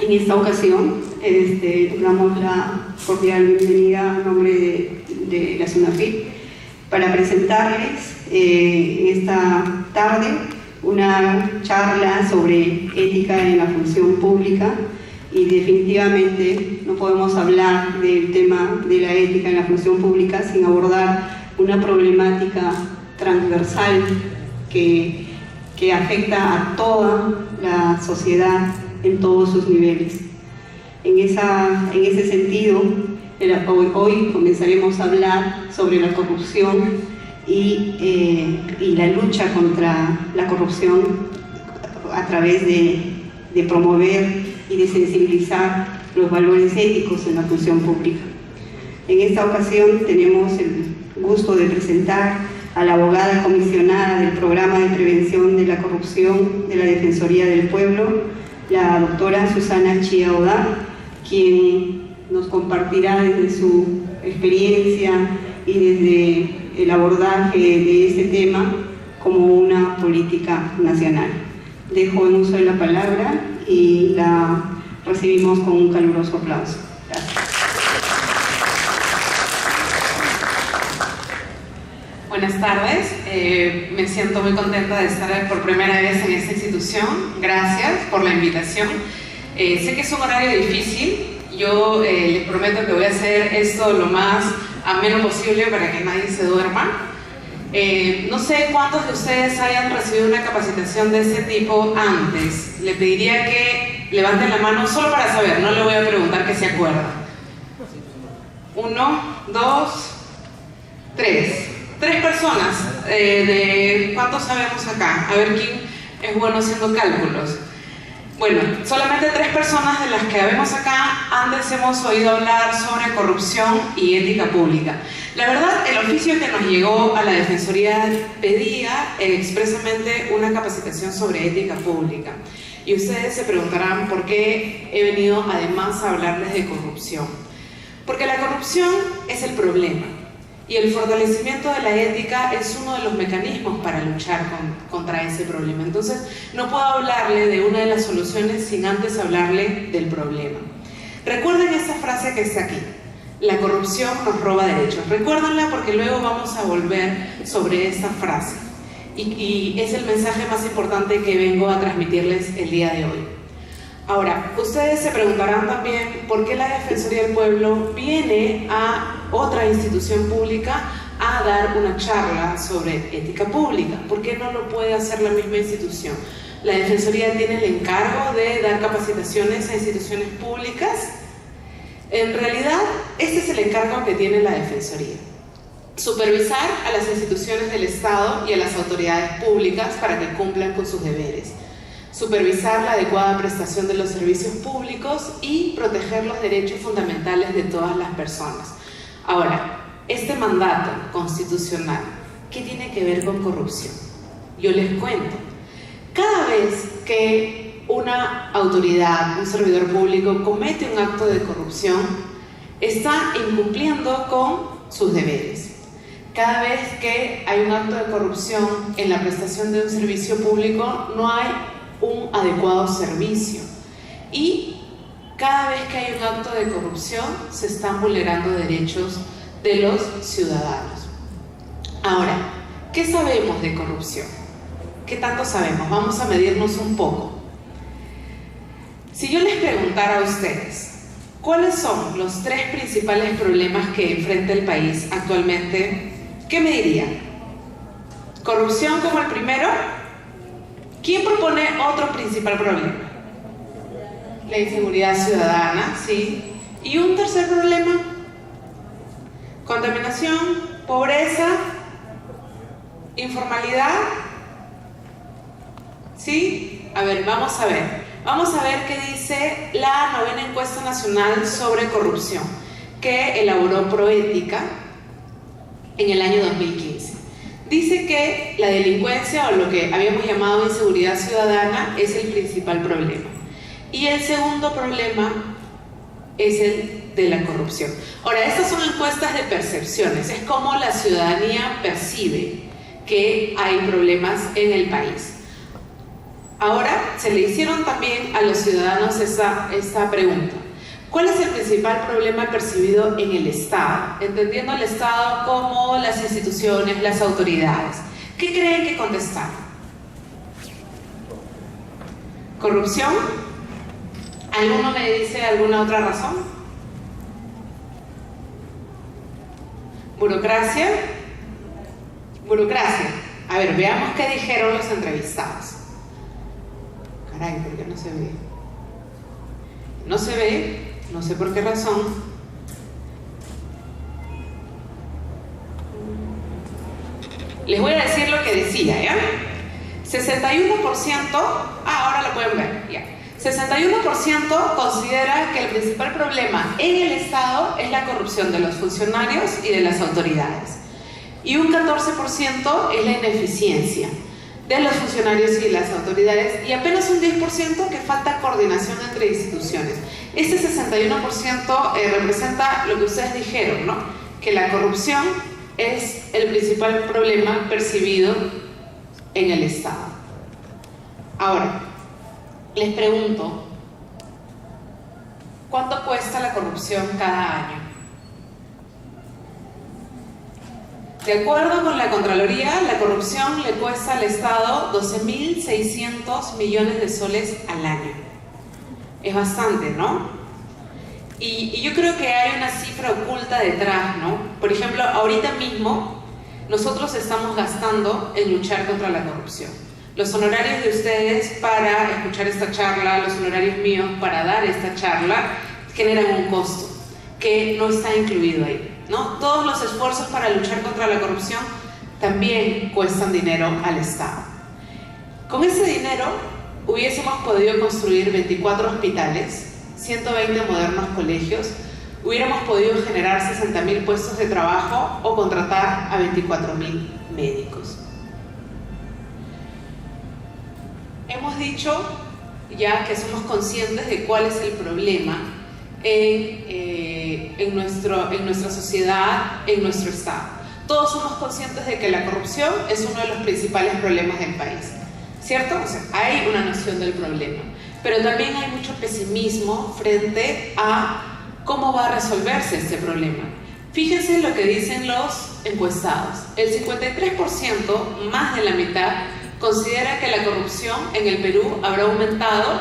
En esta ocasión damos la cordial bienvenida a nombre de la SUNAFIT para presentarles esta tarde una charla sobre ética en la función pública, y definitivamente no podemos hablar del tema de la ética en la función pública sin abordar una problemática transversal que afecta a toda la sociedad en todos sus niveles. En ese sentido, hoy comenzaremos a hablar sobre la corrupción y la lucha contra la corrupción a través de promover y de sensibilizar los valores éticos en la función pública. En esta ocasión tenemos el gusto de presentar a la abogada comisionada del Programa de Prevención de la Corrupción de la Defensoría del Pueblo, la doctora Susana Chía Odá, quien nos compartirá desde su experiencia y desde el abordaje de este tema como una política nacional. Dejo en uso de la palabra y la recibimos con un caluroso aplauso. Gracias. Buenas tardes, me siento muy contenta de estar por primera vez en esta institución. Gracias por la invitación. Sé que es un horario difícil, yo les prometo que voy a hacer esto lo más ameno posible para que nadie se duerma. No sé cuántos de ustedes hayan recibido una capacitación de ese tipo antes. Le pediría que levanten la mano solo para saber, no le voy a preguntar que se acuerda. 1, 2, 3. 3 personas. ¿De cuántos sabemos acá? A ver quién es bueno haciendo cálculos. Bueno, solamente 3 personas de las que vemos acá antes hemos oído hablar sobre corrupción y ética pública. La verdad, el oficio que nos llegó a la Defensoría pedía expresamente una capacitación sobre ética pública. Y ustedes se preguntarán por qué he venido además a hablarles de corrupción. Porque la corrupción es el problema. Y el fortalecimiento de la ética es uno de los mecanismos para luchar contra ese problema. Entonces, no puedo hablarle de una de las soluciones sin antes hablarle del problema. Recuerden esta frase que está aquí: la corrupción nos roba derechos. Recuérdenla porque luego vamos a volver sobre esta frase. Y es el mensaje más importante que vengo a transmitirles el día de hoy. Ahora, ustedes se preguntarán también por qué la Defensoría del Pueblo viene a otra institución pública a dar una charla sobre ética pública. ¿Por qué no lo puede hacer la misma institución? La Defensoría tiene el encargo de dar capacitaciones a instituciones públicas. En realidad, este es el encargo que tiene la Defensoría: supervisar a las instituciones del Estado y a las autoridades públicas para que cumplan con sus deberes, supervisar la adecuada prestación de los servicios públicos y proteger los derechos fundamentales de todas las personas. Ahora, este mandato constitucional, ¿qué tiene que ver con corrupción? Yo les cuento. Cada vez que una autoridad, un servidor público comete un acto de corrupción, está incumpliendo con sus deberes. Cada vez que hay un acto de corrupción en la prestación de un servicio público, no hay un adecuado servicio, y cada vez que hay un acto de corrupción se están vulnerando derechos de los ciudadanos. Ahora, ¿qué sabemos de corrupción? ¿Qué tanto sabemos? Vamos a medirnos un poco. Si yo les preguntara a ustedes cuáles son los 3 principales problemas que enfrenta el país actualmente, ¿qué me dirían? ¿Corrupción como el primero? ¿Quién propone otro principal problema? La inseguridad ciudadana, ¿sí? ¿Y un tercer problema? Contaminación, pobreza, informalidad, ¿sí? A ver, vamos a ver qué dice la 9ª encuesta nacional sobre corrupción que elaboró Proética en el año 2015. Dice que la delincuencia, o lo que habíamos llamado inseguridad ciudadana, es el principal problema. Y el segundo problema es el de la corrupción. Ahora, estas son encuestas de percepciones, es como la ciudadanía percibe que hay problemas en el país. Ahora se le hicieron también a los ciudadanos esa pregunta. ¿Cuál es el principal problema percibido en el Estado? Entendiendo el Estado como las instituciones, las autoridades. ¿Qué creen que contestaron? ¿Corrupción? ¿Alguno me dice alguna otra razón? ¿Burocracia? Burocracia. A ver, veamos qué dijeron los entrevistados. Caray, ¿por qué no se ve? No se ve, no sé por qué razón. Les voy a decir lo que decía, ¿ya? 61%, ahora lo pueden ver, ya. 61% considera que el principal problema en el Estado es la corrupción de los funcionarios y de las autoridades. Y un 14% es la ineficiencia de los funcionarios y las autoridades, y apenas un 10% que falta coordinación entre instituciones. Este 61% representa lo que ustedes dijeron, ¿no? Que la corrupción es el principal problema percibido en el Estado. Ahora, les pregunto, ¿cuánto cuesta la corrupción cada año? De acuerdo con la Contraloría, la corrupción le cuesta al Estado 12.600 millones de soles al año. Es bastante, ¿no? Y yo creo que hay una cifra oculta detrás, ¿no? Por ejemplo, ahorita mismo nosotros estamos gastando en luchar contra la corrupción. Los honorarios de ustedes para escuchar esta charla, los honorarios míos para dar esta charla, generan un costo que no está incluido ahí, ¿no? Todos los esfuerzos para luchar contra la corrupción también cuestan dinero al Estado. Con ese dinero hubiésemos podido construir 24 hospitales, 120 modernos colegios, hubiéramos podido generar 60.000 puestos de trabajo o contratar a 24.000 médicos. Hemos dicho ya que somos conscientes de cuál es el problema en nuestra sociedad, en nuestro Estado. Todos somos conscientes de que la corrupción es uno de los principales problemas del país, ¿cierto? O sea, hay una noción del problema, pero también hay mucho pesimismo frente a cómo va a resolverse este problema. Fíjense lo que dicen los encuestados. El 53%, más de la mitad, considera que la corrupción en el Perú habrá aumentado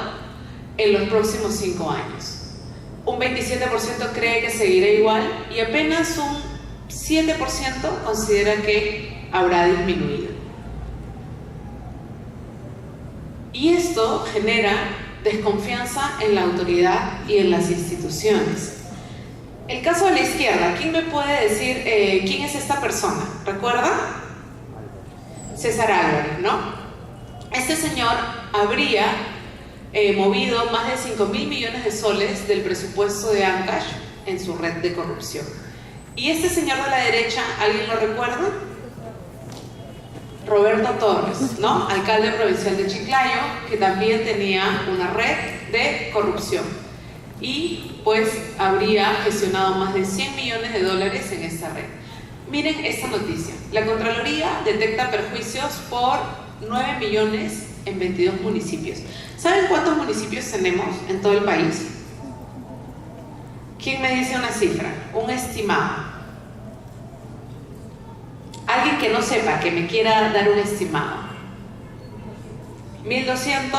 en los próximos 5 años. Un 27% cree que seguirá igual y apenas un 7% considera que habrá disminuido. Y esto genera desconfianza en la autoridad y en las instituciones. El caso de la izquierda, ¿quién me puede decir quién es esta persona? ¿Recuerda? César Álvarez, ¿no? Este señor habría movido más de 5.000 millones de soles del presupuesto de Ancash en su red de corrupción. Y este señor de la derecha, ¿alguien lo recuerda? Roberto Torres, ¿no? Alcalde provincial de Chiclayo, que también tenía una red de corrupción y pues habría gestionado más de 100 millones de dólares en esta red. Miren esta noticia: la Contraloría detecta perjuicios por 9 millones en 22 municipios. ¿Saben cuántos municipios tenemos en todo el país? ¿Quién me dice una cifra? Un estimado. Alguien que no sepa, que me quiera dar un estimado. 1.200,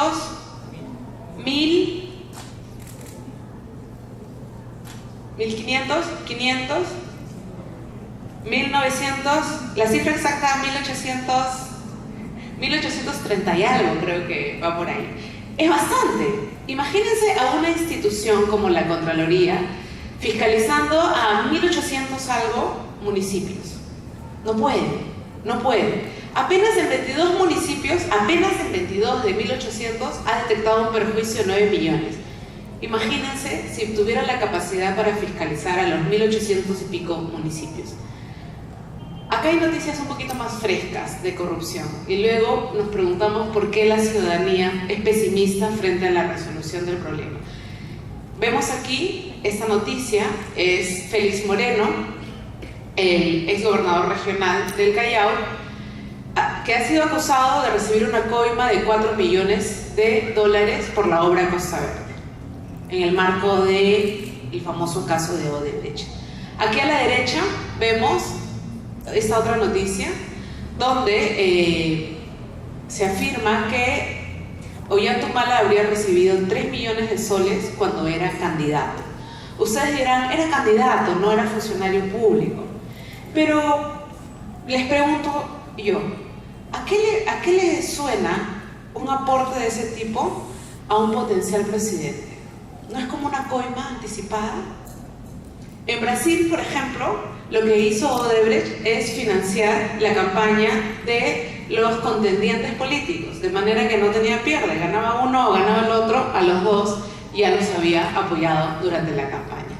1.000, 1.500, 500, 1.900, la cifra exacta 1.830 y algo, creo que va por ahí. Es bastante. Imagínense a una institución como la Contraloría fiscalizando a 1.800 algo municipios. No puede, no puede. Apenas en 22 municipios, apenas en 22 de 1.800 ha detectado un perjuicio de 9 millones. Imagínense si tuviera la capacidad para fiscalizar a los 1.800 y pico municipios. Acá hay noticias un poquito más frescas de corrupción y luego nos preguntamos por qué la ciudadanía es pesimista frente a la resolución del problema. Vemos aquí, esta noticia es Félix Moreno, el exgobernador regional del Callao, que ha sido acusado de recibir una coima de $4 millones por la obra Costa Verde, en el marco del famoso caso de Odebrecht. Aquí a la derecha vemos esta otra noticia, donde se afirma que Ollanta habría recibido 3 millones de soles cuando era candidato. Ustedes dirán, era candidato, no era funcionario público. Pero les pregunto yo, ¿a qué le suena un aporte de ese tipo a un potencial presidente? ¿No es como una coima anticipada? En Brasil, por ejemplo, lo que hizo Odebrecht es financiar la campaña de los contendientes políticos, de manera que no tenía pierde, ganaba uno o ganaba el otro, a los dos ya los había apoyado durante la campaña.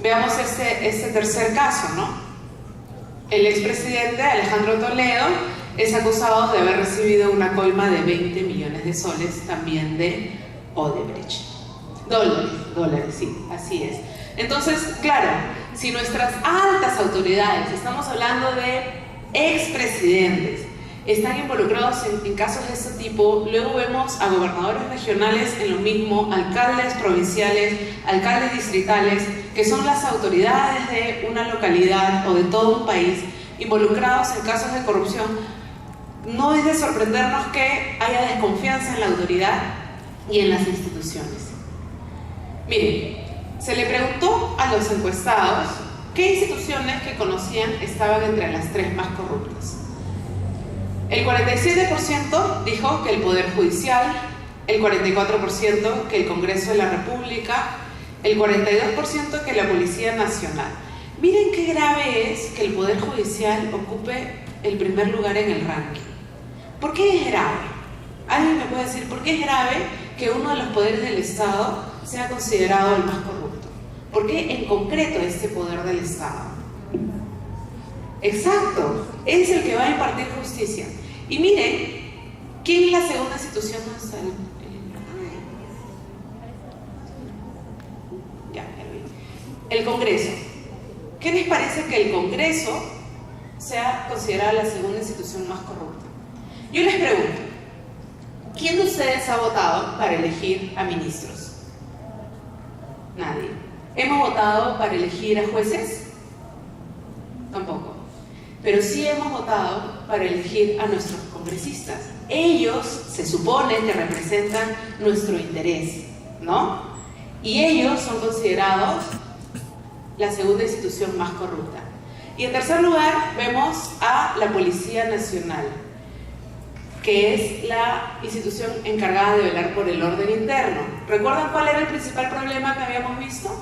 Veamos este tercer caso, ¿no? El expresidente Alejandro Toledo es acusado de haber recibido una coima de 20 millones de soles también de Odebrecht. Dólares, sí, así es. Entonces, claro, si nuestras altas autoridades, estamos hablando de expresidentes, están involucrados en casos de este tipo, luego vemos a gobernadores regionales en lo mismo, alcaldes provinciales, alcaldes distritales, que son las autoridades de una localidad o de todo un país, involucrados en casos de corrupción. No es de sorprendernos que haya desconfianza en la autoridad y en las instituciones. Miren, se le preguntó a los encuestados qué instituciones que conocían estaban entre las 3 más corruptas. El 47% dijo que el Poder Judicial, el 44% que el Congreso de la República, el 42% que la Policía Nacional. Miren qué grave es que el Poder Judicial ocupe el primer lugar en el ranking. ¿Por qué es grave? ¿Alguien me puede decir por qué es grave que uno de los poderes del Estado sea considerado el más corrupto? ¿Por qué en concreto este poder del Estado? Exacto, es el que va a impartir justicia. Y miren, ¿quién es la segunda institución? El Congreso. ¿Qué les parece que el Congreso sea considerada la segunda institución más corrupta? Yo les pregunto, ¿quién de ustedes ha votado para elegir a ministros? Nadie. ¿Hemos votado para elegir a jueces? Tampoco. Pero sí hemos votado para elegir a nuestros congresistas. Ellos se supone que representan nuestro interés, ¿no? Y ellos son considerados la segunda institución más corrupta. Y en tercer lugar vemos a la Policía Nacional, que es la institución encargada de velar por el orden interno. ¿Recuerdan cuál era el principal problema que habíamos visto?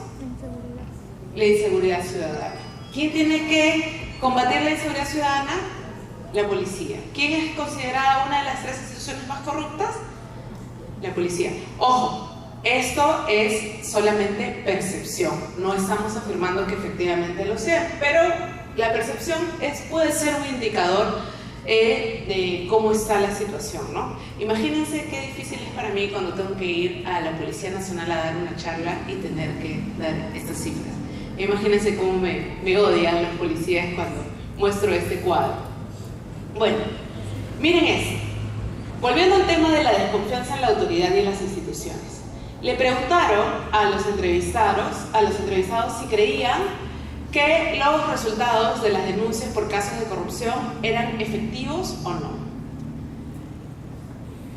La inseguridad ciudadana. ¿Quién tiene que combatir la inseguridad ciudadana? La policía. ¿Quién es considerada una de las 3 instituciones más corruptas? La policía. Ojo, esto es solamente percepción. No estamos afirmando que efectivamente lo sea, pero la percepción puede ser un indicador de cómo está la situación, ¿no? Imagínense qué difícil es para mí cuando tengo que ir a la Policía Nacional a dar una charla y tener que dar estas cifras. Imagínense cómo me odian los policías cuando muestro este cuadro. Bueno, miren esto. Volviendo al tema de la desconfianza en la autoridad y en las instituciones. Le preguntaron a los entrevistados si creían que los resultados de las denuncias por casos de corrupción eran efectivos o no.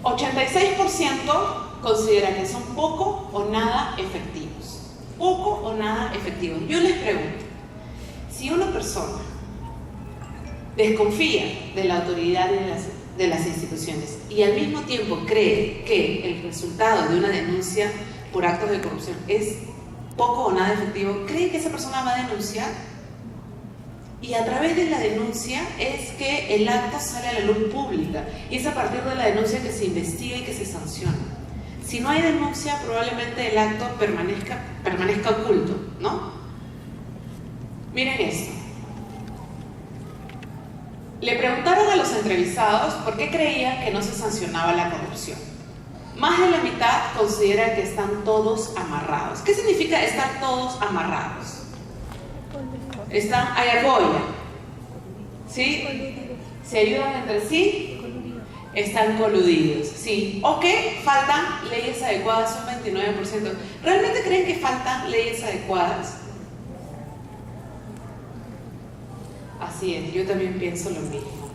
86% considera que son poco o nada efectivos. Poco o nada efectivos. Yo les pregunto, si una persona desconfía de la autoridad y de las instituciones y al mismo tiempo cree que el resultado de una denuncia por actos de corrupción es poco o nada efectivo, ¿cree que esa persona va a denunciar? Y a través de la denuncia es que el acto sale a la luz pública y es a partir de la denuncia que se investiga y que se sanciona. Si no hay denuncia, probablemente el acto permanezca oculto, ¿no? Miren esto. Le preguntaron a los entrevistados por qué creían que no se sancionaba la corrupción. Más de la mitad considera que están todos amarrados. ¿Qué significa estar todos amarrados? Hay apoyo, ¿sí? Se ayudan entre sí Están coludidos, sí. ¿O que faltan leyes adecuadas? Un 29%. ¿Realmente creen que faltan leyes adecuadas? Así es, yo también pienso lo mismo.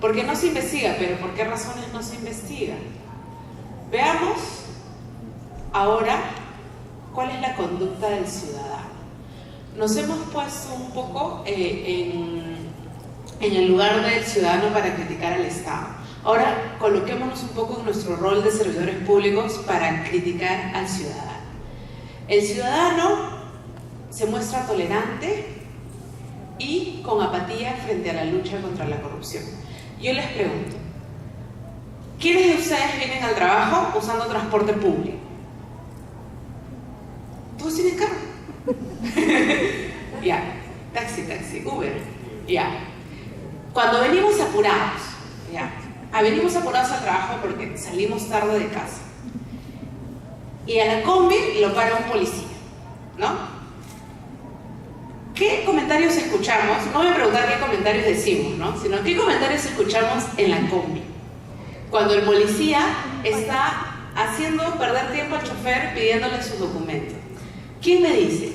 ¿Por qué no se investiga? ¿Pero por qué razones no se investiga? Veamos ahora cuál es la conducta del ciudadano. Nos hemos puesto un poco en el lugar del ciudadano para criticar al Estado. Ahora coloquémonos un poco en nuestro rol de servidores públicos para criticar al ciudadano. El ciudadano se muestra tolerante y con apatía frente a la lucha contra la corrupción. Yo les pregunto, ¿quiénes de ustedes vienen al trabajo usando transporte público? ¿Todos tienen carro? Ya, taxi, Uber, ya. Cuando venimos apurados, ya, venimos apurados al trabajo porque salimos tarde de casa y a la combi lo para un policía, ¿no? ¿Qué comentarios escuchamos? No voy a preguntar qué comentarios decimos, ¿no? Sino qué comentarios escuchamos en la combi cuando el policía está haciendo perder tiempo al chofer pidiéndole sus documentos. ¿Quién me dice?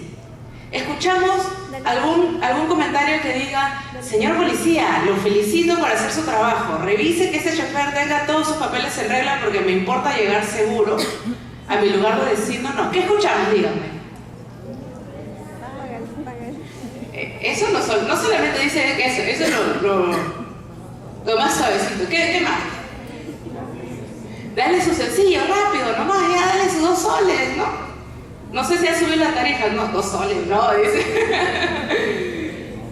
Escuchamos algún comentario que diga: señor policía, lo felicito por hacer su trabajo, revise que ese chofer tenga todos sus papeles en regla porque me importa llegar seguro a mi lugar de destino. No, ¿qué escuchamos? Díganme. Eso no solamente dice eso es lo más suavecito. ¿Qué más? Dale su sencillo, rápido, nomás, ya dale sus 2 soles, ¿no? No sé si ha subido la tarifa, no, 2 soles, no, dice.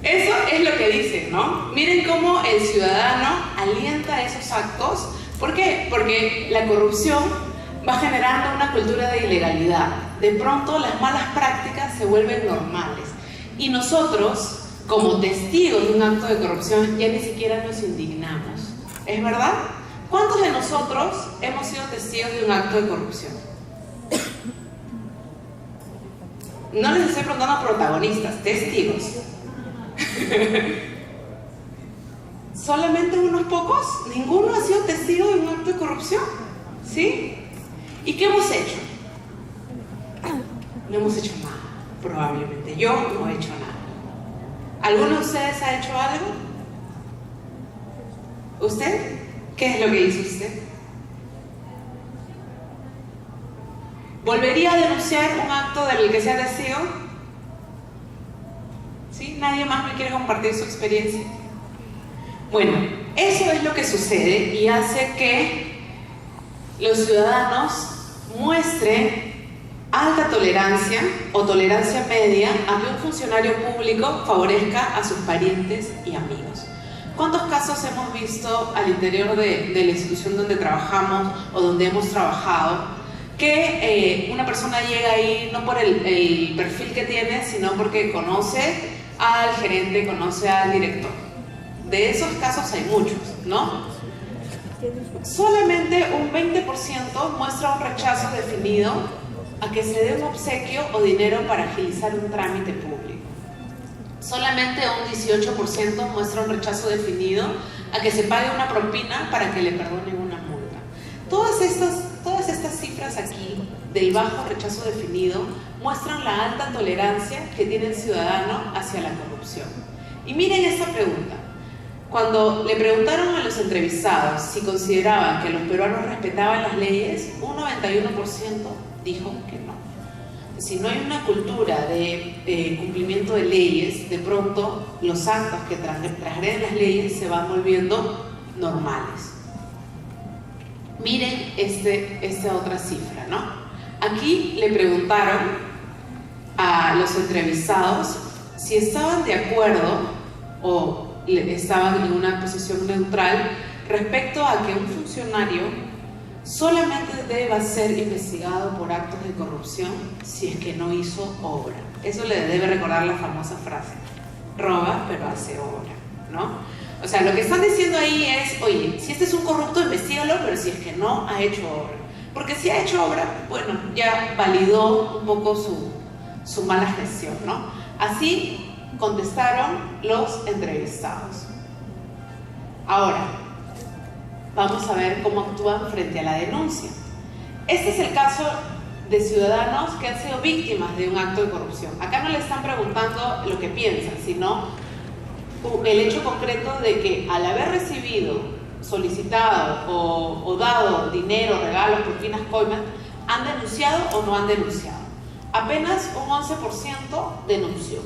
Eso es lo que dicen, ¿no? Miren cómo el ciudadano alienta esos actos. ¿Por qué? Porque la corrupción va generando una cultura de ilegalidad. De pronto las malas prácticas se vuelven normales. Y nosotros, como testigos de un acto de corrupción, ya ni siquiera nos indignamos. ¿Es verdad? ¿Cuántos de nosotros hemos sido testigos de un acto de corrupción? No les estoy preguntando a protagonistas, testigos. ¿Solamente unos pocos? ¿Ninguno ha sido testigo de un acto de corrupción? ¿Sí? ¿Y qué hemos hecho? No hemos hecho nada, probablemente. Yo no he hecho nada. ¿Alguno de ustedes ha hecho algo? ¿Usted? ¿Qué es lo que hizo usted? ¿Volvería a denunciar un acto del que sea testigo? ¿Sí? ¿Nadie más me quiere compartir su experiencia? Bueno, eso es lo que sucede y hace que los ciudadanos muestren alta tolerancia o tolerancia media a que un funcionario público favorezca a sus parientes y amigos. ¿Cuántos casos hemos visto al interior de la institución donde trabajamos o donde hemos trabajado que una persona llega ahí no por el perfil que tiene, sino porque conoce al gerente, conoce al director? De esos casos hay muchos, ¿no? Solamente un 20% muestra un rechazo definido a que se dé un obsequio o dinero para agilizar un trámite público. Solamente un 18% muestra un rechazo definido a que se pague una propina para que le perdonen una multa. Todas estas cifras aquí del bajo rechazo definido muestran la alta tolerancia que tiene el ciudadano hacia la corrupción. Y miren esta pregunta. Cuando le preguntaron a los entrevistados si consideraban que los peruanos respetaban las leyes, un 91% dijo que no. Si no hay una cultura de cumplimiento de leyes, de pronto los actos que transgreden las leyes se van volviendo normales. Miren esta otra cifra, ¿no? Aquí le preguntaron a los entrevistados si estaban de acuerdo o estaban en una posición neutral respecto a que un funcionario solamente deba ser investigado por actos de corrupción si es que no hizo obra. Eso le debe recordar la famosa frase: roba pero hace obra, ¿no? O sea, lo que están diciendo ahí es: oye, si este es un corrupto, investígalo, pero si es que no ha hecho obra. Porque si ha hecho obra, bueno, ya validó un poco su mala gestión, ¿no? Así contestaron los entrevistados. Ahora, vamos a ver cómo actúan frente a la denuncia. Este es el caso de ciudadanos que han sido víctimas de un acto de corrupción. Acá no le están preguntando lo que piensan, sino el hecho concreto de que al haber recibido, solicitado o dado dinero, regalos, propinas, coimas, ¿han denunciado o no han denunciado? Apenas un 11% denunció.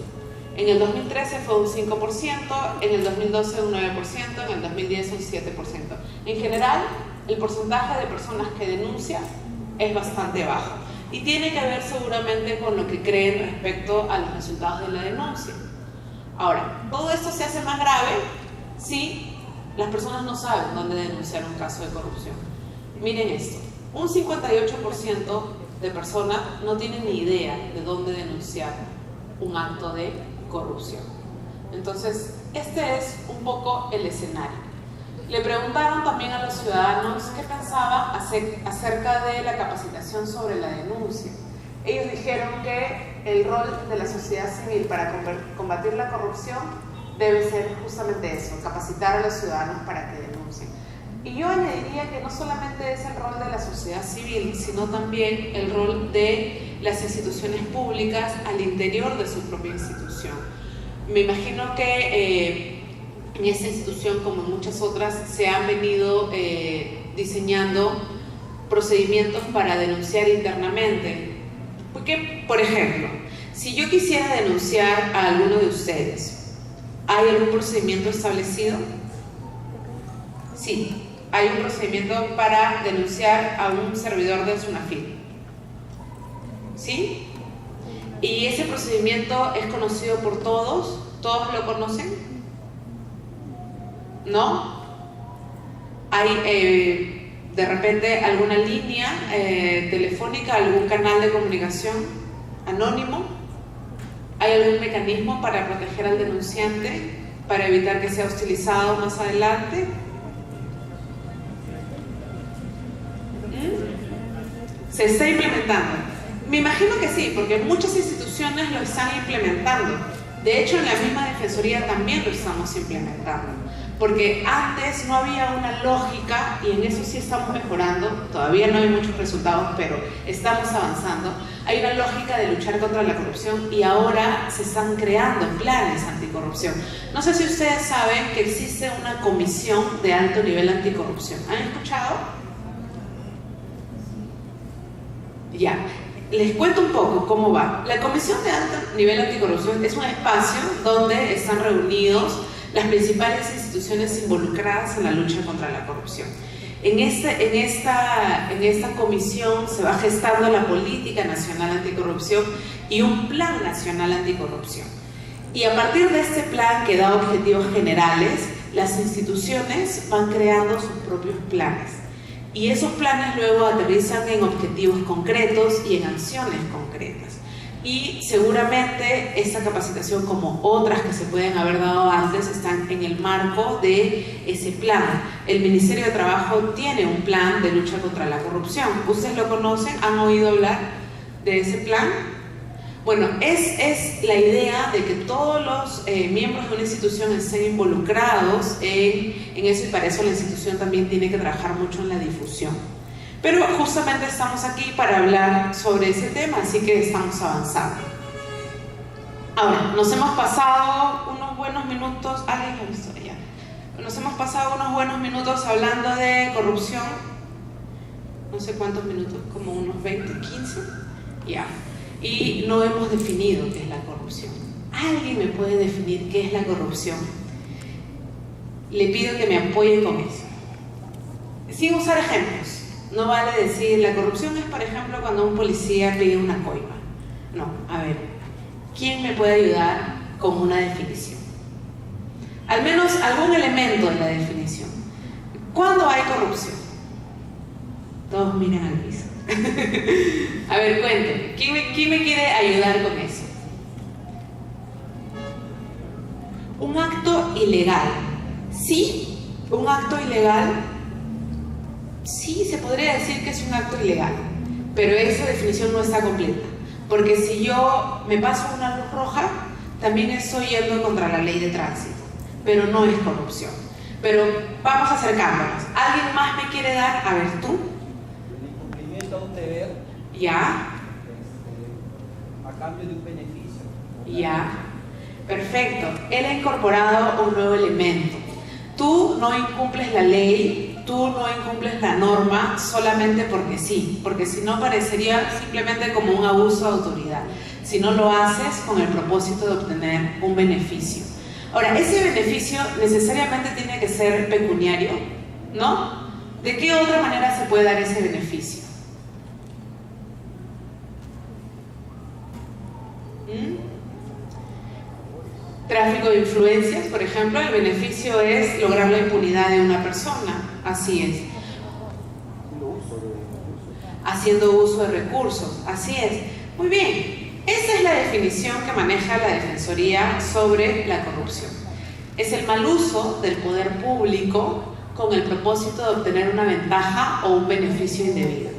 En el 2013 fue un 5%, en el 2012 un 9%, en el 2010 un 7%. En general, el porcentaje de personas que denuncian es bastante bajo y tiene que ver seguramente con lo que creen respecto a los resultados de la denuncia. Ahora, todo esto se hace más grave si las personas no saben dónde denunciar un caso de corrupción. Miren esto, un 58% de personas no tienen ni idea de dónde denunciar un acto de corrupción. Entonces, este es un poco el escenario. Le preguntaron también a los ciudadanos qué pensaban acerca de la capacitación sobre la denuncia. Ellos dijeron que el rol de la sociedad civil para combatir la corrupción debe ser justamente eso, capacitar a los ciudadanos para que denuncien. Y yo añadiría que no solamente es el rol de la sociedad civil, sino también el rol de las instituciones públicas al interior de su propia institución. Me imagino que en esta institución, como en muchas otras, se han venido diseñando procedimientos para denunciar internamente. Porque, por ejemplo, si yo quisiera denunciar a alguno de ustedes, ¿hay algún procedimiento establecido? Sí, hay un procedimiento para denunciar a un servidor de SUNAFIT. ¿Sí? ¿Y ese procedimiento es conocido por todos? ¿Todos lo conocen? ¿No? ¿Hay de repente alguna línea telefónica, algún canal de comunicación anónimo? ¿Hay algún mecanismo para proteger al denunciante, para evitar que sea hostilizado más adelante? ¿Se está implementando? Me imagino que sí, porque muchas instituciones lo están implementando. De hecho, en la misma Defensoría también lo estamos implementando. Porque antes no había una lógica, y en eso sí estamos mejorando, todavía no hay muchos resultados, pero estamos avanzando. Hay una lógica de luchar contra la corrupción y ahora se están creando planes anticorrupción. No sé si ustedes saben que existe una comisión de alto nivel anticorrupción. ¿Han escuchado? Ya, les cuento un poco cómo va. La Comisión de Alto Nivel Anticorrupción es un espacio donde están reunidos las principales instituciones involucradas en la lucha contra la corrupción. En esta comisión se va gestando la Política Nacional Anticorrupción y un Plan Nacional Anticorrupción. Y a partir de este plan, que da objetivos generales, las instituciones van creando sus propios planes. Y esos planes luego aterrizan en objetivos concretos y en acciones concretas. Y seguramente esta capacitación, como otras que se pueden haber dado antes, están en el marco de ese plan. El Ministerio de Trabajo tiene un plan de lucha contra la corrupción. ¿Ustedes lo conocen? ¿Han oído hablar de ese plan? Bueno, es la idea de que todos los miembros de una institución estén involucrados en eso, y para eso la institución también tiene que trabajar mucho en la difusión. Pero justamente estamos aquí para hablar sobre ese tema, así que estamos avanzando. Ahora, nos hemos pasado unos buenos minutos, nos hemos pasado unos buenos minutos hablando de corrupción, no sé cuántos minutos, como unos 20, 15, ya. Y no hemos definido qué es la corrupción. ¿Alguien me puede definir qué es la corrupción? Le pido que me apoyen con eso. Sin usar ejemplos. No vale decir, la corrupción es, por ejemplo, cuando un policía pide una coima. No, a ver, ¿quién me puede ayudar con una definición? Al menos algún elemento de la definición. ¿Cuándo hay corrupción? Todos miren al piso. A ver, cuéntenme, ¿quién me quiere ayudar con eso? Un acto ilegal. ¿Sí? ¿Un acto ilegal? Sí, se podría decir que es un acto ilegal, pero esa definición no está completa. Porque si yo me paso una luz roja, también estoy yendo contra la ley de tránsito, pero no es corrupción. Pero vamos acercándonos. ¿Alguien más me quiere dar? A ver, tú. El incumplimiento a un deber. Ya. A cambio de un beneficio. Ya. Perfecto. Él ha incorporado un nuevo elemento. Tú no incumples la ley, tú no incumples la norma solamente porque sí, porque si no parecería simplemente como un abuso de autoridad, si no lo haces con el propósito de obtener un beneficio. Ahora, ese beneficio necesariamente tiene que ser pecuniario, ¿no? ¿De qué otra manera se puede dar ese beneficio? Tráfico de influencias, por ejemplo, el beneficio es lograr la impunidad de una persona, así es. Haciendo uso de recursos, así es. Muy bien, esa es la definición que maneja la Defensoría sobre la corrupción. Es el mal uso del poder público con el propósito de obtener una ventaja o un beneficio indebido.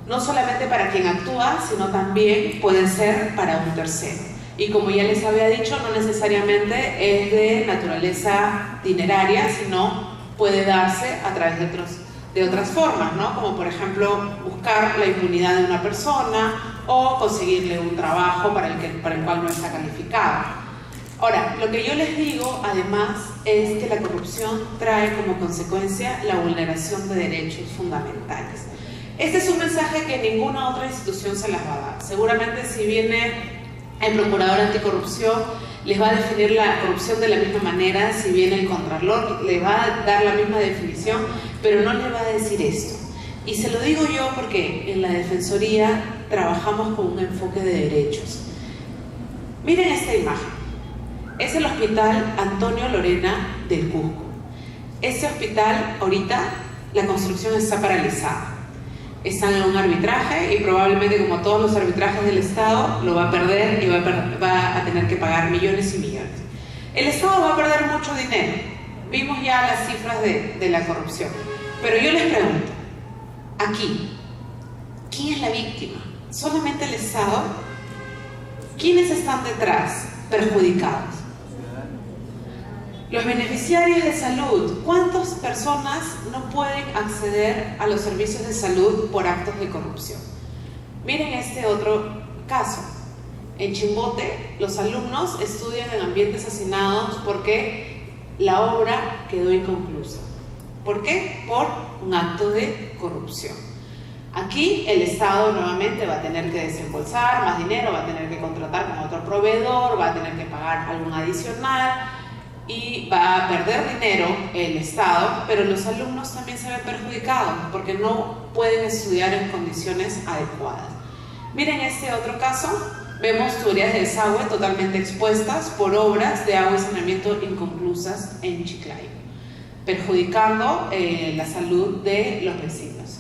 No solamente para quien actúa, sino también puede ser para un tercero. Y como ya les había dicho, no necesariamente es de naturaleza dineraria, sino puede darse a través de otras formas, ¿no? Como por ejemplo buscar la impunidad de una persona o conseguirle un trabajo para el cual no está calificado. Ahora, lo que yo les digo además es que la corrupción trae como consecuencia la vulneración de derechos fundamentales. Este es un mensaje que ninguna otra institución se las va a dar. Seguramente si viene el procurador anticorrupción les va a definir la corrupción de la misma manera, si viene el contralor le va a dar la misma definición, pero no le va a decir esto. Y se lo digo yo porque en la Defensoría trabajamos con un enfoque de derechos. Miren esta imagen. Es el Hospital Antonio Lorena del Cusco. Este hospital ahorita la construcción está paralizada. Está en un arbitraje y probablemente, como todos los arbitrajes del Estado, lo va a perder y va a tener que pagar millones y millones. El Estado va a perder mucho dinero. Vimos ya las cifras de la corrupción. Pero yo les pregunto, aquí, ¿quién es la víctima? ¿Solamente el Estado? ¿Quiénes están detrás, perjudicados? Los beneficiarios de salud. ¿Cuántas personas no pueden acceder a los servicios de salud por actos de corrupción? Miren este otro caso. En Chimbote, los alumnos estudian en ambientes hacinados porque la obra quedó inconclusa. ¿Por qué? Por un acto de corrupción. Aquí el Estado nuevamente va a tener que desembolsar más dinero, va a tener que contratar con otro proveedor, va a tener que pagar algún adicional y va a perder dinero el Estado, pero los alumnos también se ven perjudicados porque no pueden estudiar en condiciones adecuadas. Miren este otro caso, vemos tuberías de desagüe totalmente expuestas por obras de agua y saneamiento inconclusas en Chiclayo, perjudicando la salud de los vecinos.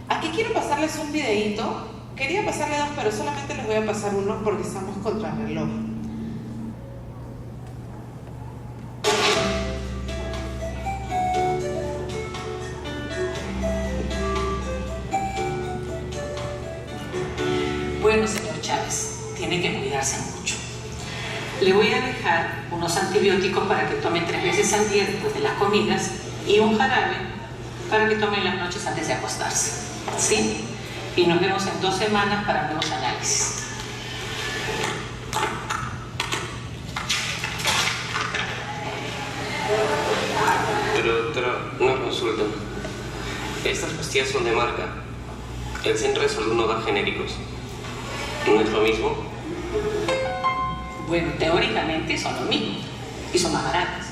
Aquí quiero pasarles un videíto, quería pasarle dos, pero solamente les voy a pasar uno porque estamos contra el reloj. Bueno, señor Chávez, tiene que cuidarse mucho. Le voy a dejar unos antibióticos para que tome 3 veces al día después de las comidas y un jarabe para que tome en las noches antes de acostarse. ¿Sí? Y nos vemos en 2 semanas para nuevos análisis. Pero doctora, una consulta. Estas pastillas son de marca. El Centro de Salud no da genéricos. ¿No es lo mismo? Bueno, teóricamente son lo mismo y son más baratas.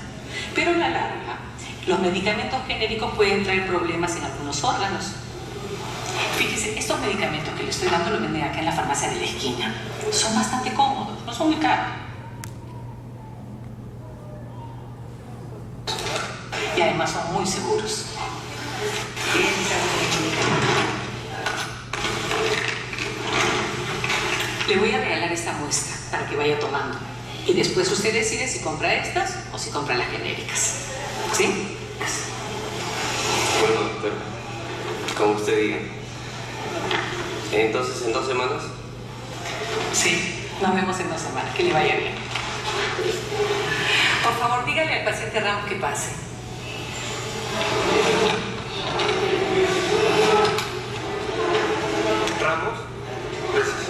Pero a la larga, los medicamentos genéricos pueden traer problemas en algunos órganos. Fíjese, estos medicamentos que le estoy dando los venden acá en la farmacia de la esquina. Son bastante cómodos, no son muy caros. Y además son muy seguros. Le voy a regalar esta muestra para que vaya tomando. Y después usted decide si compra estas o si compra las genéricas. ¿Sí? Bueno, doctora, como usted diga. Entonces, ¿en 2 semanas? Sí, nos vemos en 2 semanas. Que le vaya bien. Por favor, dígale al paciente Ramos que pase. Ramos. Gracias.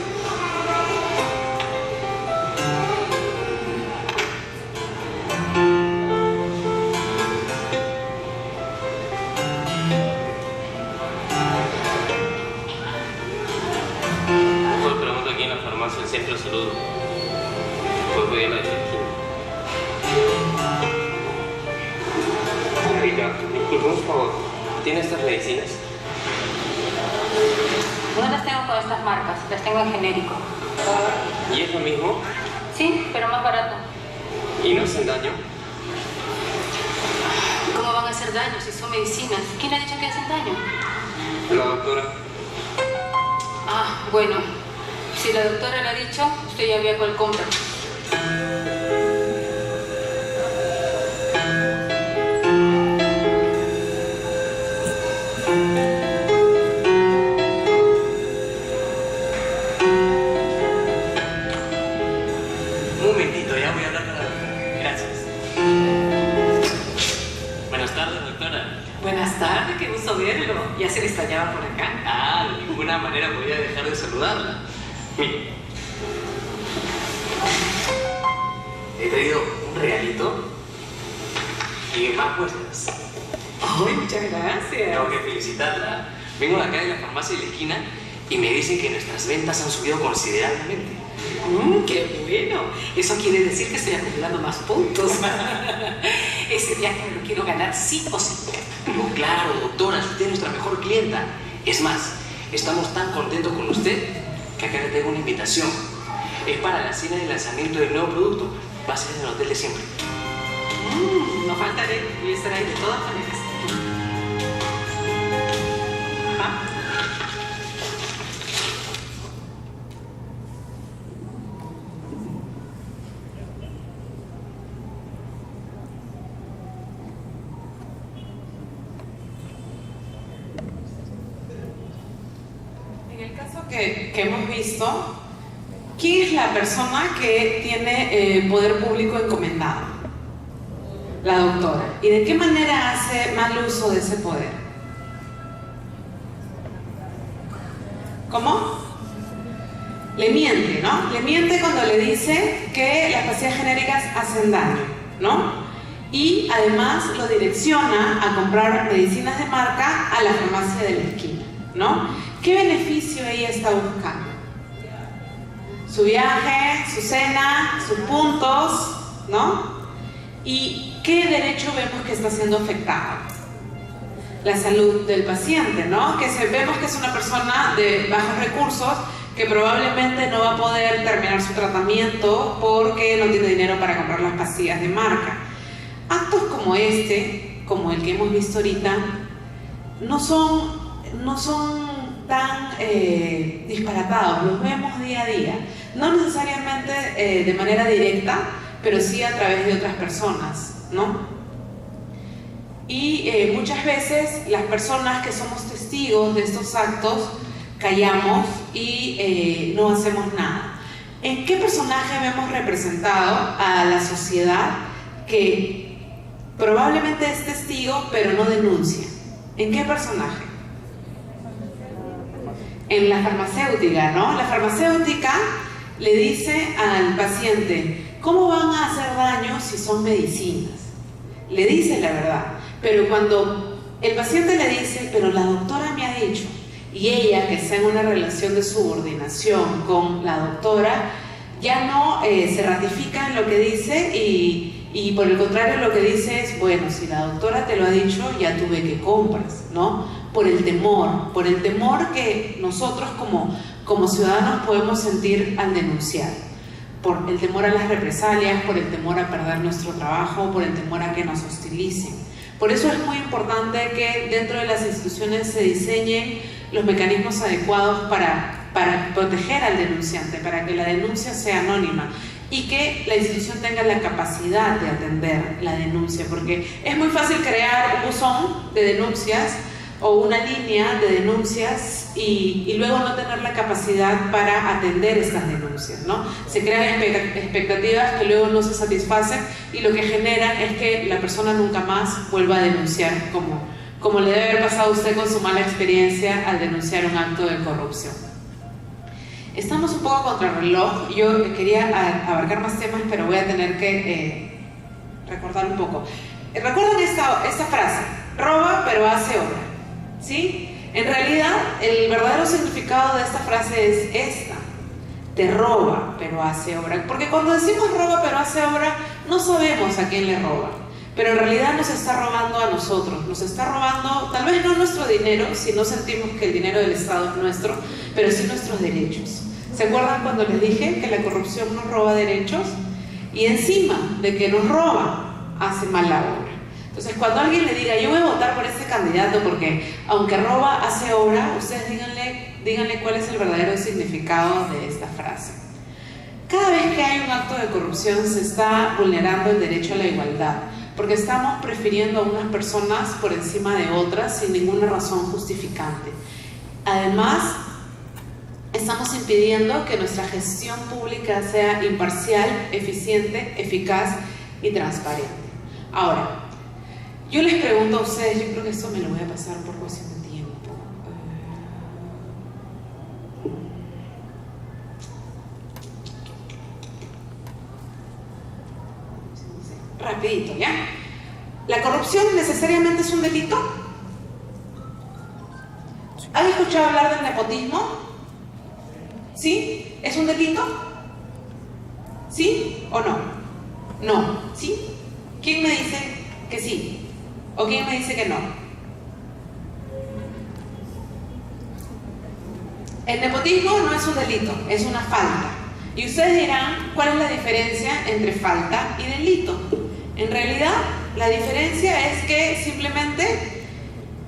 Pues pregunto aquí en la farmacia del centro de salud. Pues voy a la de Señorita, disculpe un favor. ¿Tiene estas medicinas? No las tengo con estas marcas, las tengo en genérico. ¿Y es lo mismo? Sí, pero más barato. ¿Y no hacen daño? ¿Cómo van a hacer daño si son medicinas? ¿Quién ha dicho que hacen daño? La doctora. Ah, bueno. Si la doctora lo ha dicho, usted ya vea cuál compra. Un momentito, ya voy a hablar con la doctora. Gracias. Buenas tardes, doctora. Buenas tardes, qué gusto verlo. Ya se le extrañaba por acá. Ah, de ninguna manera voy a dejar de saludarla. Mire. He traído un regalito y más muestras. Ay, muchas gracias. Tengo que felicitarla. Vengo de acá de la farmacia de la esquina y me dicen que nuestras ventas han subido considerablemente. ¡Qué bueno! Eso quiere decir que estoy acumulando más puntos. Ese viaje me lo quiero ganar sí o sí. Pero claro, doctora, usted es nuestra mejor clienta. Es más, estamos tan contentos con usted que acá le tengo una invitación. Es para la cena de lanzamiento del nuevo producto. Va a ser en el hotel de siempre. No faltaré, voy a estar ahí de todas maneras. Ajá. En el caso que hemos visto, ¿quién es la persona que tiene poder público encomendado? La doctora. ¿Y de qué manera hace mal uso de ese poder? ¿Cómo? Le miente, ¿no? Le miente cuando le dice que las pastillas genéricas hacen daño, ¿no? Y además lo direcciona a comprar medicinas de marca a la farmacia de la esquina, ¿no? ¿Qué beneficio ella está buscando? Su viaje, su cena, sus puntos, ¿no? ¿Y qué derecho vemos que está siendo afectado? La salud del paciente, ¿no? Vemos que es una persona de bajos recursos que probablemente no va a poder terminar su tratamiento porque no tiene dinero para comprar las pastillas de marca. Actos como este, como el que hemos visto ahorita, no son tan disparatados, los vemos día a día. No necesariamente de manera directa, pero sí a través de otras personas, ¿no? Y muchas veces las personas que somos testigos de estos actos callamos y no hacemos nada. ¿En qué personaje vemos representado a la sociedad que probablemente es testigo pero no denuncia? ¿En qué personaje? En la farmacéutica, ¿no? La farmacéutica le dice al paciente, ¿cómo van a hacer daño si son medicinas? Le dice la verdad, pero cuando el paciente le dice, pero la doctora me ha dicho, y ella, que está en una relación de subordinación con la doctora, ya no se ratifica en lo que dice y por el contrario lo que dice es, bueno, si la doctora te lo ha dicho, ya tú ve que compras, ¿no? Por el temor que nosotros como ciudadanos podemos sentir al denunciar, por el temor a las represalias, por el temor a perder nuestro trabajo, por el temor a que nos hostilicen. Por eso es muy importante que dentro de las instituciones se diseñen los mecanismos adecuados para proteger al denunciante, para que la denuncia sea anónima y que la institución tenga la capacidad de atender la denuncia, porque es muy fácil crear un buzón de denuncias o una línea de denuncias y luego no tener la capacidad para atender estas denuncias, ¿no? Se crean expectativas que luego no se satisfacen y lo que generan es que la persona nunca más vuelva a denunciar, como le debe haber pasado a usted con su mala experiencia al denunciar un acto de corrupción. Estamos un poco contra el reloj. Yo quería abarcar más temas, pero voy a tener que recordar un poco. ¿Recuerdan esta frase? Roba pero hace obra, ¿sí? En realidad, el verdadero significado de esta frase es esta: te roba pero hace obra. Porque cuando decimos roba pero hace obra, no sabemos a quién le roba, pero en realidad nos está robando a nosotros, nos está robando tal vez no nuestro dinero, si no sentimos que el dinero del Estado es nuestro, pero sí nuestros derechos. ¿Se acuerdan cuando les dije que la corrupción nos roba derechos? Y encima de que nos roba, hace mala obra. Entonces, cuando alguien le diga, yo voy a votar por este candidato porque aunque roba, hace obra, ustedes díganle cuál es el verdadero significado de esta frase. Cada vez que hay un acto de corrupción se está vulnerando el derecho a la igualdad, porque estamos prefiriendo a unas personas por encima de otras sin ninguna razón justificante. Además, estamos impidiendo que nuestra gestión pública sea imparcial, eficiente, eficaz y transparente. Ahora, yo les pregunto a ustedes, yo creo que esto me lo voy a pasar por cuestión de tiempo. Rapidito, ¿ya? ¿La corrupción necesariamente es un delito? ¿Han escuchado hablar del nepotismo? ¿Sí? ¿Es un delito? ¿Sí o no? No. ¿Sí? ¿Quién me dice que sí? ¿O quién me dice que no? El nepotismo no es un delito, es una falta. Y ustedes dirán, ¿cuál es la diferencia entre falta y delito? En realidad, la diferencia es que simplemente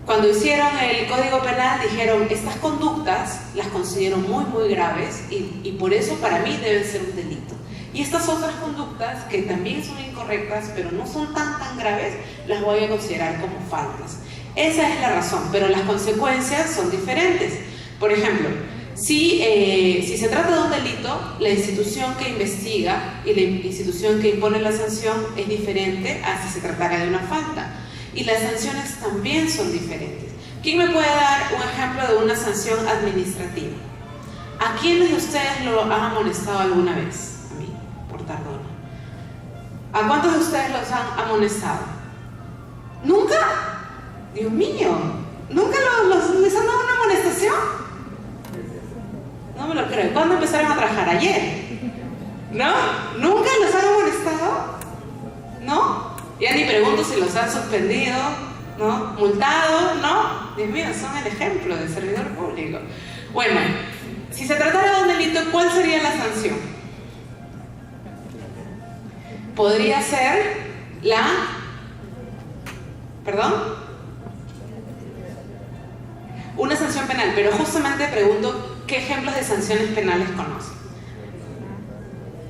cuando hicieron el Código Penal dijeron, estas conductas las considero muy, muy graves y por eso para mí deben ser un delito. Y estas otras conductas, que también son incorrectas, pero no son tan graves, las voy a considerar como faltas. Esa es la razón, pero las consecuencias son diferentes. Por ejemplo, si se trata de un delito, la institución que investiga y la institución que impone la sanción es diferente a si se tratara de una falta. Y las sanciones también son diferentes. ¿Quién me puede dar un ejemplo de una sanción administrativa? ¿A quiénes de ustedes lo han amonestado alguna vez? Tardona. ¿A cuántos de ustedes los han amonestado? ¿Nunca? Dios mío, ¿nunca les han dado una amonestación? No me lo creo. ¿Cuándo empezaron a trabajar? ¿Ayer? ¿No? ¿Nunca los han amonestado? ¿No? Ya ni pregunto si los han suspendido, ¿no? ¿Multado? ¿No? Dios mío, son el ejemplo de servidor público. Bueno, si se tratara de un delito, ¿cuál sería la sanción? Podría ser una sanción penal, pero justamente pregunto, ¿qué ejemplos de sanciones penales conocen?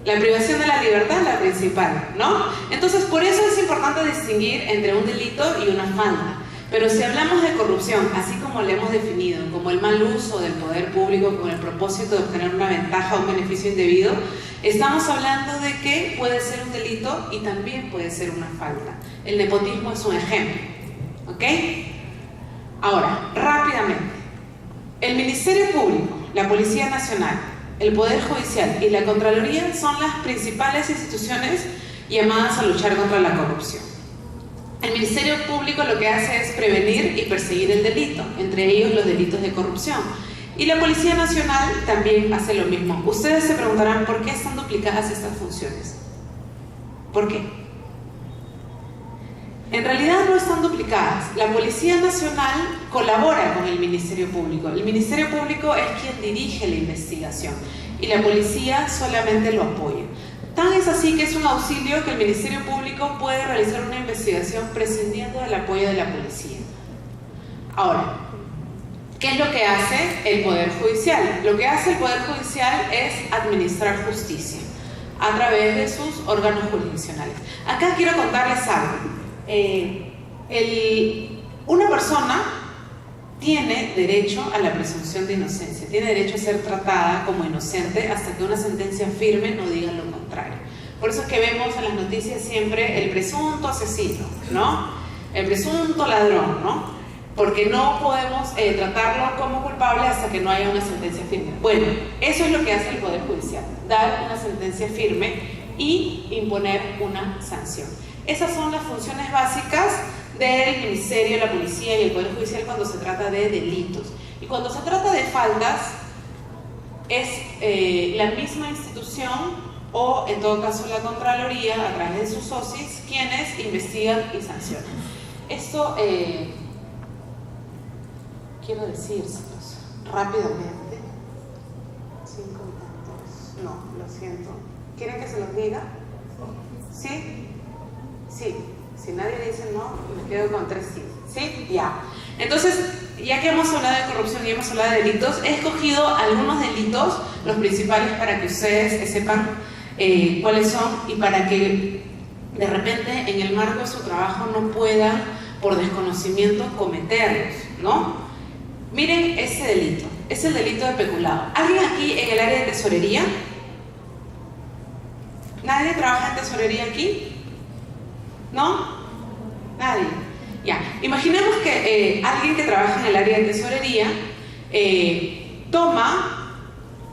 La privación de la libertad es la principal, ¿no? Entonces, por eso es importante distinguir entre un delito y una falta. Pero si hablamos de corrupción, así como le hemos definido, como el mal uso del poder público con el propósito de obtener una ventaja o un beneficio indebido, estamos hablando de que puede ser un delito y también puede ser una falta. El nepotismo es un ejemplo, ¿ok? Ahora, rápidamente, el Ministerio Público, la Policía Nacional, el Poder Judicial y la Contraloría son las principales instituciones llamadas a luchar contra la corrupción. El Ministerio Público lo que hace es prevenir y perseguir el delito, entre ellos los delitos de corrupción. Y la Policía Nacional también hace lo mismo. Ustedes se preguntarán por qué están duplicadas estas funciones. ¿Por qué? En realidad no están duplicadas. La Policía Nacional colabora con el Ministerio Público. El Ministerio Público es quien dirige la investigación y la policía solamente lo apoya. Tan es así que es un auxilio que el Ministerio Público puede realizar una investigación prescindiendo del apoyo de la policía. Ahora, ¿qué es lo que hace el Poder Judicial? Lo que hace el Poder Judicial es administrar justicia a través de sus órganos jurisdiccionales. Acá quiero contarles algo. Una persona tiene derecho a la presunción de inocencia, tiene derecho a ser tratada como inocente hasta que una sentencia firme no diga lo contrario. Por eso es que vemos en las noticias siempre el presunto asesino, ¿no? El presunto ladrón, ¿no? Porque no podemos tratarlo como culpable hasta que no haya una sentencia firme. Bueno, eso es lo que hace el Poder Judicial, dar una sentencia firme y imponer una sanción. Esas son las funciones básicas del Ministerio, la Policía y el Poder Judicial cuando se trata de delitos. Y cuando se trata de faltas, es la misma institución o en todo caso la Contraloría a través de sus socios quienes investigan y sancionan. Esto quiero decírselos rápidamente. 5 minutos. No, lo siento. ¿Quieren que se los diga? ¿Sí? Sí. Si nadie dice no, me quedo con 3 sí. ¿Sí? Ya. Entonces, ya que hemos hablado de corrupción y hemos hablado de delitos, he escogido algunos delitos, los principales, para que ustedes sepan cuáles son y para que de repente en el marco de su trabajo no puedan, por desconocimiento, cometerlos, ¿no? Miren ese delito, es el delito de peculado. ¿Alguien aquí en el área de tesorería? ¿Nadie trabaja en tesorería aquí? ¿No? Nadie. Ya. Imaginemos que alguien que trabaja en el área de tesorería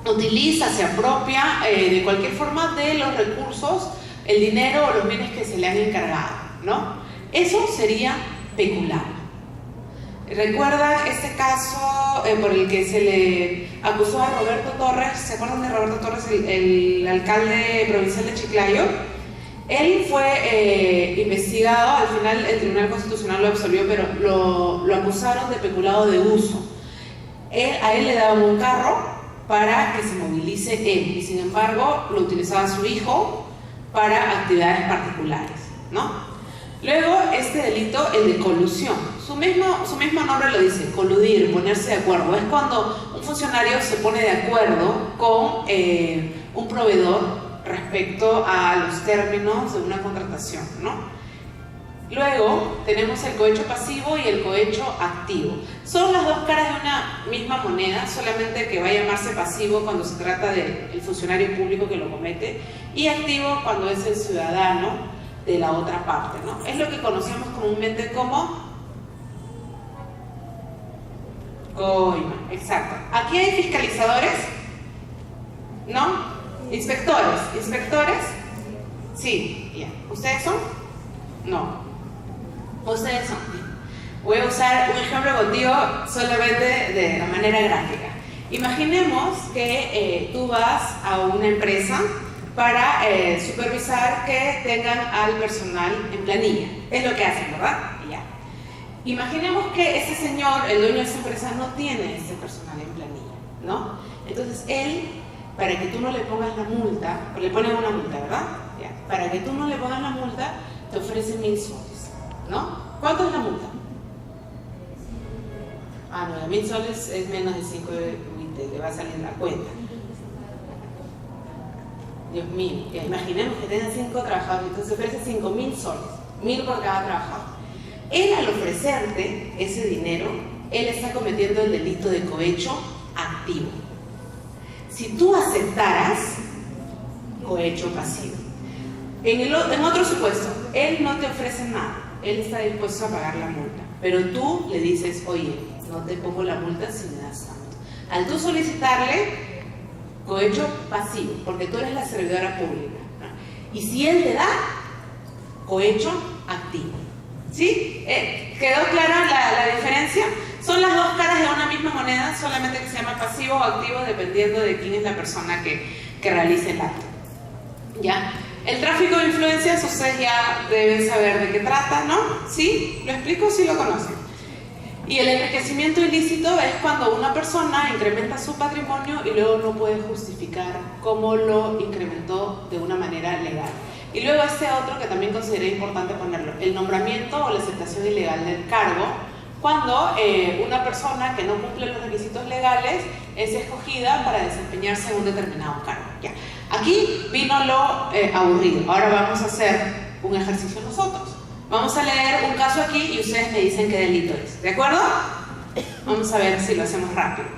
utiliza, se apropia de cualquier forma de los recursos, el dinero o los bienes que se le han encargado, ¿no? Eso sería peculado. ¿Recuerdan este caso por el que se le acusó a Roberto Torres? ¿Se acuerdan de Roberto Torres, el alcalde provincial de Chiclayo? Él fue investigado, al final el Tribunal Constitucional lo absolvió, pero lo acusaron de peculado de uso. A él le daban un carro para que se movilice él, y sin embargo lo utilizaba su hijo para actividades particulares, ¿no? Luego, este delito, el de colusión, su mismo nombre lo dice, coludir, ponerse de acuerdo. Es cuando un funcionario se pone de acuerdo con un proveedor respecto a los términos de una contratación, ¿no? Luego tenemos el cohecho pasivo y el cohecho activo. Son las dos caras de una misma moneda, solamente que va a llamarse pasivo cuando se trata del funcionario público que lo comete, y activo cuando es el ciudadano de la otra parte, ¿no? Es lo que conocemos comúnmente como coima. Exacto. Aquí hay fiscalizadores, ¿no? ¿Inspectores? Sí, bien. ¿Ustedes son? No. Ustedes son. Voy a usar un ejemplo contigo solamente de la manera gráfica. Imaginemos que tú vas a una empresa para supervisar que tengan al personal en planilla. Es lo que hacen, ¿verdad? Ya. Imaginemos que ese señor, el dueño de esa empresa, no tiene ese personal en planilla, ¿no? Entonces él, para que tú no le pongas la multa, le ponen una multa, ¿verdad? Ya. Para que tú no le pongas la multa, te ofrece 1.000 soles, ¿no? ¿Cuánto es la multa? 9.000 soles es menos de 5 le va a salir la cuenta. Dios mío, ya imaginemos que tengan 5 trabajadores, entonces ofrece 5.000 soles, 1.000 por cada trabajador. Él, al ofrecerte ese dinero, él está cometiendo el delito de cohecho activo. Si tú aceptaras, cohecho pasivo. En otro supuesto, él no te ofrece nada, él está dispuesto a pagar la multa, pero tú le dices, oye, no te pongo la multa si me das tanto. Al tú solicitarle, cohecho pasivo, porque tú eres la servidora pública, ¿no? Y si él te da, cohecho activo. ¿Sí? ¿Quedó clara la diferencia? Son las dos caras de una misma moneda, solamente que se llama pasivo o activo dependiendo de quién es la persona que realice el acto. ¿Ya? El tráfico de influencias, ustedes ya deben saber de qué trata, ¿no? ¿Sí? ¿Lo explico? ¿Sí lo conocen? Y el enriquecimiento ilícito es cuando una persona incrementa su patrimonio y luego no puede justificar cómo lo incrementó de una manera legal. Y luego este otro que también consideré importante ponerlo, el nombramiento o la aceptación ilegal del cargo, cuando una persona que no cumple los requisitos legales es escogida para desempeñarse en un determinado cargo. Ya. Aquí vino lo aburrido. Ahora vamos a hacer un ejercicio nosotros. Vamos a leer un caso aquí y ustedes me dicen qué delito es. ¿De acuerdo? Vamos a ver si lo hacemos rápido.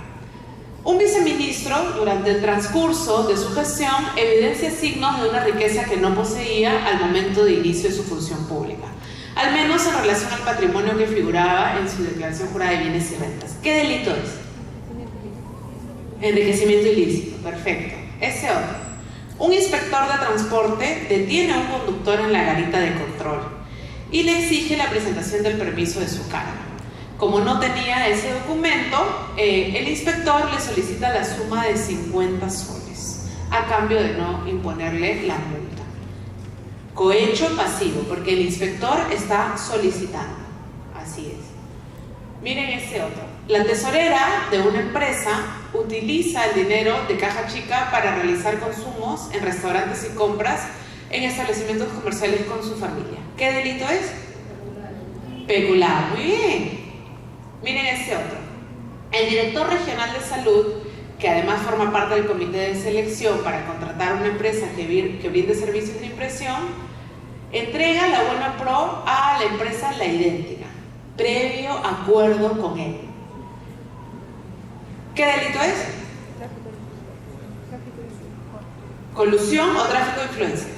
Un viceministro, durante el transcurso de su gestión, evidencia signos de una riqueza que no poseía al momento de inicio de su función pública, al menos en relación al patrimonio que figuraba en su declaración jurada de bienes y rentas. ¿Qué delito es? Enriquecimiento ilícito, perfecto. Ese otro. Un inspector de transporte detiene a un conductor en la garita de control y le exige la presentación del permiso de su carga. Como no tenía ese documento, el inspector le solicita la suma de 50 soles a cambio de no imponerle la multa. Cohecho pasivo, porque el inspector está solicitando. Así es. Miren ese otro. La tesorera de una empresa utiliza el dinero de caja chica para realizar consumos en restaurantes y compras en establecimientos comerciales con su familia. ¿Qué delito es? Peculado. Muy bien. Miren ese otro. El director regional de salud, que además forma parte del comité de selección para contratar una empresa que brinde servicios de impresión, entrega la buena pro a la empresa La Idéntica, previo acuerdo con él. ¿Qué delito es? ¿Colusión o tráfico de influencia?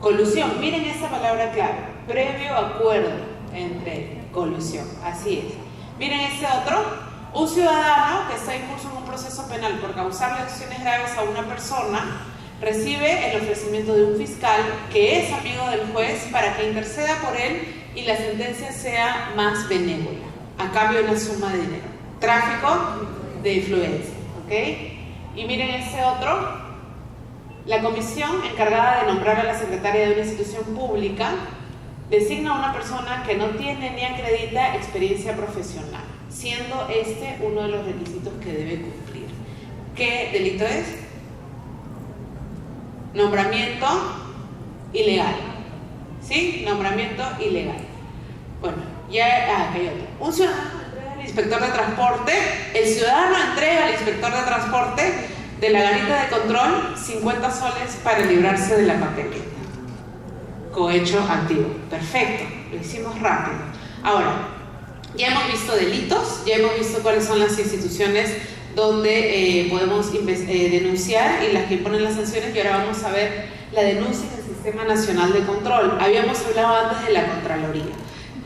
Colusión. Miren esa palabra clave. Previo acuerdo entre colusión. Así es. Miren ese otro. Un ciudadano que está incurso en un proceso penal por causar lesiones graves a una persona recibe el ofrecimiento de un fiscal que es amigo del juez para que interceda por él y la sentencia sea más benévola, a cambio de una suma de dinero. Tráfico de influencia, ¿ok? Y miren ese otro. La comisión encargada de nombrar a la secretaria de una institución pública designa a una persona que no tiene ni acredita experiencia profesional, siendo este uno de los requisitos que debe cumplir. ¿Qué delito es? Nombramiento ilegal. ¿Sí? Nombramiento ilegal. Bueno, ya acá hay otro. Un ciudadano entrega al inspector de transporte, el ciudadano entrega al inspector de transporte de la garita de control 50 soles para librarse de la papeleta. Cohecho activo. Perfecto, lo hicimos rápido. Ahora, ya hemos visto delitos, ya hemos visto cuáles son las instituciones donde podemos denunciar y las que imponen las sanciones, y ahora vamos a ver la denuncia en el Sistema Nacional de Control. Habíamos hablado antes de la Contraloría.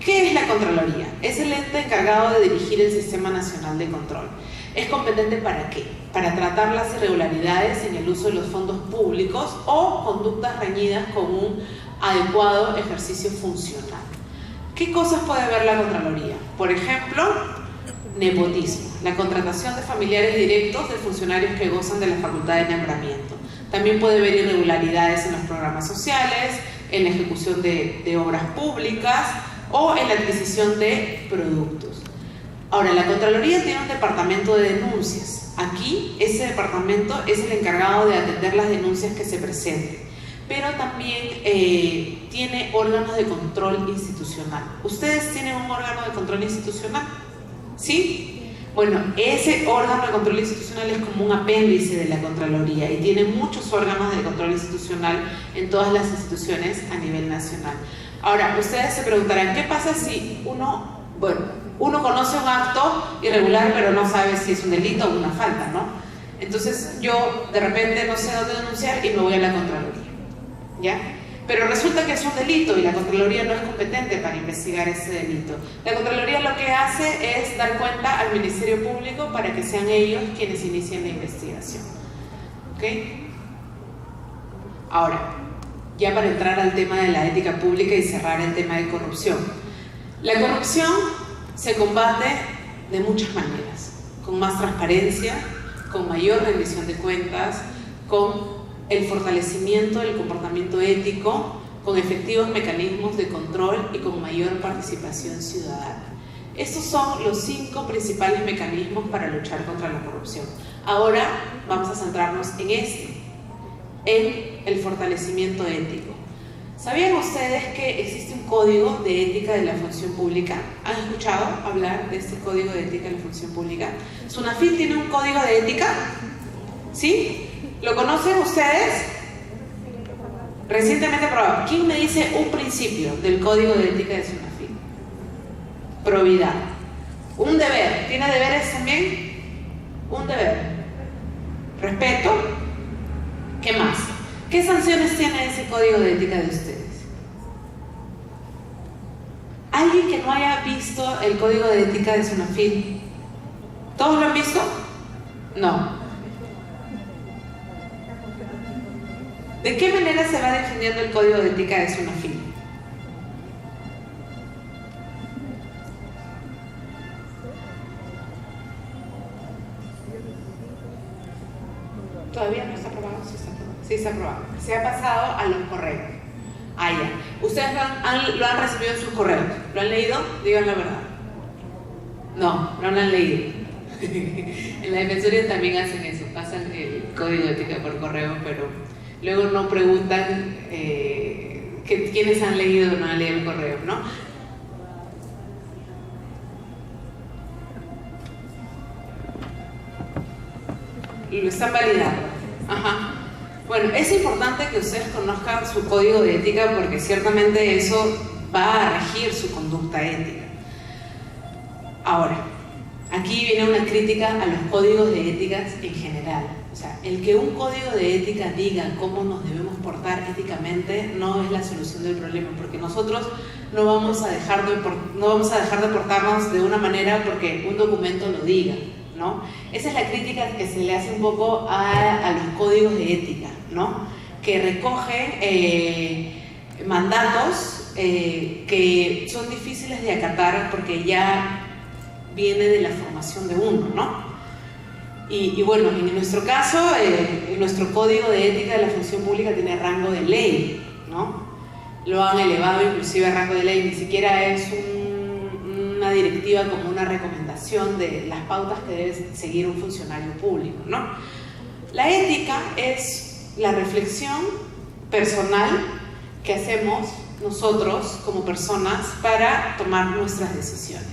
¿Qué es la Contraloría? Es el ente encargado de dirigir el Sistema Nacional de Control. ¿Es competente para qué? Para tratar las irregularidades en el uso de los fondos públicos o conductas reñidas con un adecuado ejercicio funcional. ¿Qué cosas puede ver la Contraloría? Por ejemplo, nepotismo, la contratación de familiares directos de funcionarios que gozan de la facultad de nombramiento. También puede ver irregularidades en los programas sociales, en la ejecución de obras públicas o en la adquisición de productos. Ahora, la Contraloría tiene un departamento de denuncias. Aquí, ese departamento es el encargado de atender las denuncias que se presenten, pero también tiene órganos de control institucional. ¿Ustedes tienen un órgano de control institucional? ¿Sí? Bueno, ese órgano de control institucional es como un apéndice de la Contraloría y tiene muchos órganos de control institucional en todas las instituciones a nivel nacional. Ahora, ustedes se preguntarán, ¿qué pasa si uno conoce un acto irregular pero no sabe si es un delito o una falta, ¿no? Entonces yo de repente no sé dónde denunciar y me voy a la Contraloría, ¿ya? Pero resulta que es un delito y la Contraloría no es competente para investigar ese delito. La Contraloría lo que hace es dar cuenta al Ministerio Público para que sean ellos quienes inicien la investigación. ¿Ok? Ahora, ya para entrar al tema de la ética pública y cerrar el tema de corrupción. La corrupción se combate de muchas maneras, con más transparencia, con mayor rendición de cuentas, con el fortalecimiento del comportamiento ético, con efectivos mecanismos de control y con mayor participación ciudadana. Estos son los 5 principales mecanismos para luchar contra la corrupción. Ahora vamos a centrarnos en el fortalecimiento ético. ¿Sabían ustedes que existe un código de ética de la función pública? ¿Han escuchado hablar de este código de ética de la función pública? ¿SUNAFIL tiene un código de ética? ¿Sí? ¿Lo conocen ustedes? Recientemente aprobado. ¿Quién me dice un principio del código de ética de SUNAFIL? Probidad. Un deber. ¿Tiene deberes también? Un deber. Respeto. ¿Qué más? ¿Qué sanciones tiene ese código de ética de ustedes? ¿Alguien que no haya visto el código de ética de SUNAFIL? ¿Todos lo han visto? No. ¿De qué manera se va definiendo el código de ética de SUNAFIL? ¿Todavía no está aprobado? Sí está aprobado. Sí está aprobado. Se ha pasado a los correos. Ah, ya. ¿Ustedes lo han recibido en sus correos? ¿Lo han leído? Digan la verdad. No lo han leído. En la Defensoría también hacen eso, pasan el código de ética por correo, pero luego no preguntan quiénes han leído o no han leído el correo, ¿no? Lo están validando. Ajá. Bueno, es importante que ustedes conozcan su código de ética porque ciertamente eso va a regir su conducta ética. Ahora, aquí viene una crítica a los códigos de éticas en general. O sea, el que un código de ética diga cómo nos debemos portar éticamente no es la solución del problema, porque nosotros no vamos a dejar de portarnos de una manera porque un documento lo diga, ¿no? Esa es la crítica que se le hace un poco a los códigos de ética, ¿no? Que recogen mandatos que son difíciles de acatar porque ya viene de la formación de uno, ¿no? Y bueno, en nuestro caso, nuestro código de ética de la función pública tiene rango de ley, ¿no? Lo han elevado inclusive a rango de ley, ni siquiera es una directiva como una recomendación de las pautas que debe seguir un funcionario público, ¿no? La ética es la reflexión personal que hacemos nosotros como personas para tomar nuestras decisiones.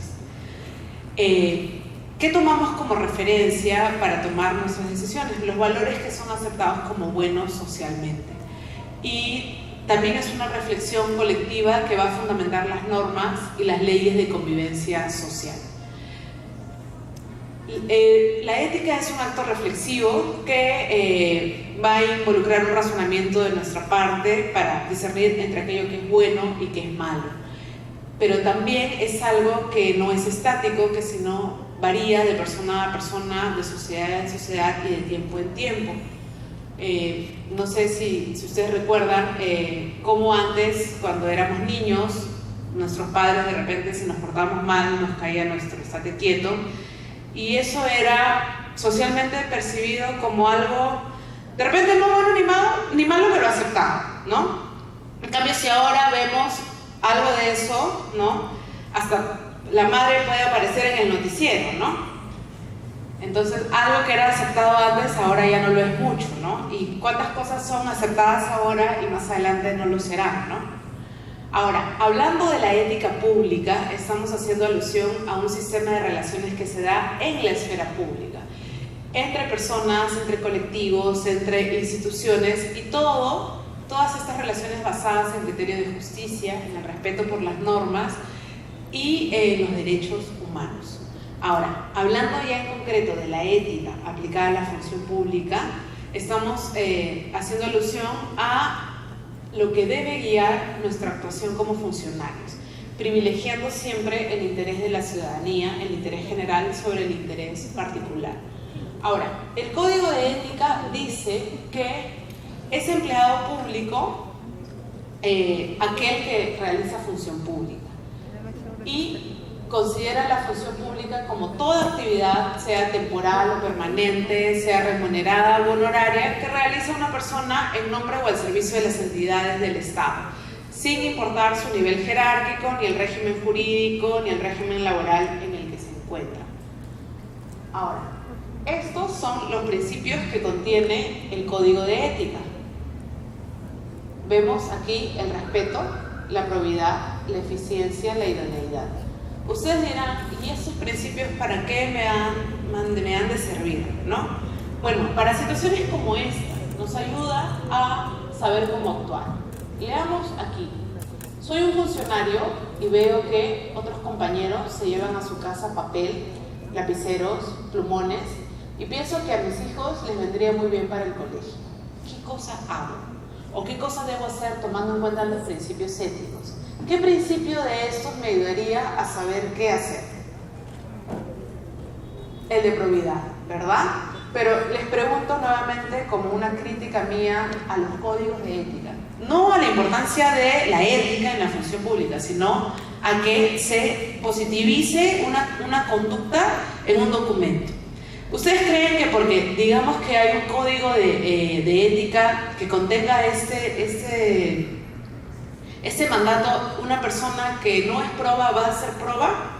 ¿Qué tomamos como referencia para tomar nuestras decisiones? Los valores que son aceptados como buenos socialmente. Y también es una reflexión colectiva que va a fundamentar las normas y las leyes de convivencia social. La ética es un acto reflexivo que va a involucrar un razonamiento de nuestra parte para discernir entre aquello que es bueno y que es malo. Pero también es algo que no es estático, que sino varía de persona a persona, de sociedad en sociedad y de tiempo en tiempo. No sé si ustedes recuerdan cómo antes, cuando éramos niños, nuestros padres de repente, si nos portábamos mal, nos caía nuestro estate quieto, y eso era socialmente percibido como algo, de repente no bueno ni malo, pero aceptado, ¿no? En cambio, si ahora vemos algo de eso, ¿no? Hasta la madre puede aparecer en el noticiero, ¿no? Entonces, algo que era aceptado antes, ahora ya no lo es mucho, ¿no? Y cuántas cosas son aceptadas ahora y más adelante no lo serán, ¿no? Ahora, hablando de la ética pública, estamos haciendo alusión a un sistema de relaciones que se da en la esfera pública, entre personas, entre colectivos, entre instituciones y todas estas relaciones basadas en criterios de justicia, en el respeto por las normas y los derechos humanos. Ahora, hablando ya en concreto de la ética aplicada a la función pública, estamos haciendo alusión a lo que debe guiar nuestra actuación como funcionarios, privilegiando siempre el interés de la ciudadanía, el interés general sobre el interés particular. Ahora, el Código de Ética dice que es empleado público aquel que realiza función pública y considera la función pública como toda actividad, sea temporal o permanente, sea remunerada o honoraria, que realiza una persona en nombre o al servicio de las entidades del Estado, sin importar su nivel jerárquico, ni el régimen jurídico, ni el régimen laboral en el que se encuentra. Ahora, estos son los principios que contiene el Código de Ética. Vemos aquí el respeto, la probidad, la eficiencia, la idoneidad. Ustedes dirán, ¿y estos principios para qué me han de servir? ¿No? Bueno, para situaciones como esta, nos ayuda a saber cómo actuar. Leamos aquí. Soy un funcionario y veo que otros compañeros se llevan a su casa papel, lapiceros, plumones, y pienso que a mis hijos les vendría muy bien para el colegio. ¿Qué cosa hago? ¿O qué cosa debo hacer tomando en cuenta los principios éticos? ¿Qué principio de estos me ayudaría a saber qué hacer? El de probidad, ¿verdad? Pero les pregunto nuevamente como una crítica mía a los códigos de ética. No a la importancia de la ética en la función pública, sino a que se positivice una conducta en un documento. ¿Ustedes creen que porque digamos que hay un código de ética que contenga este mandato, una persona que no es proba va a ser proba?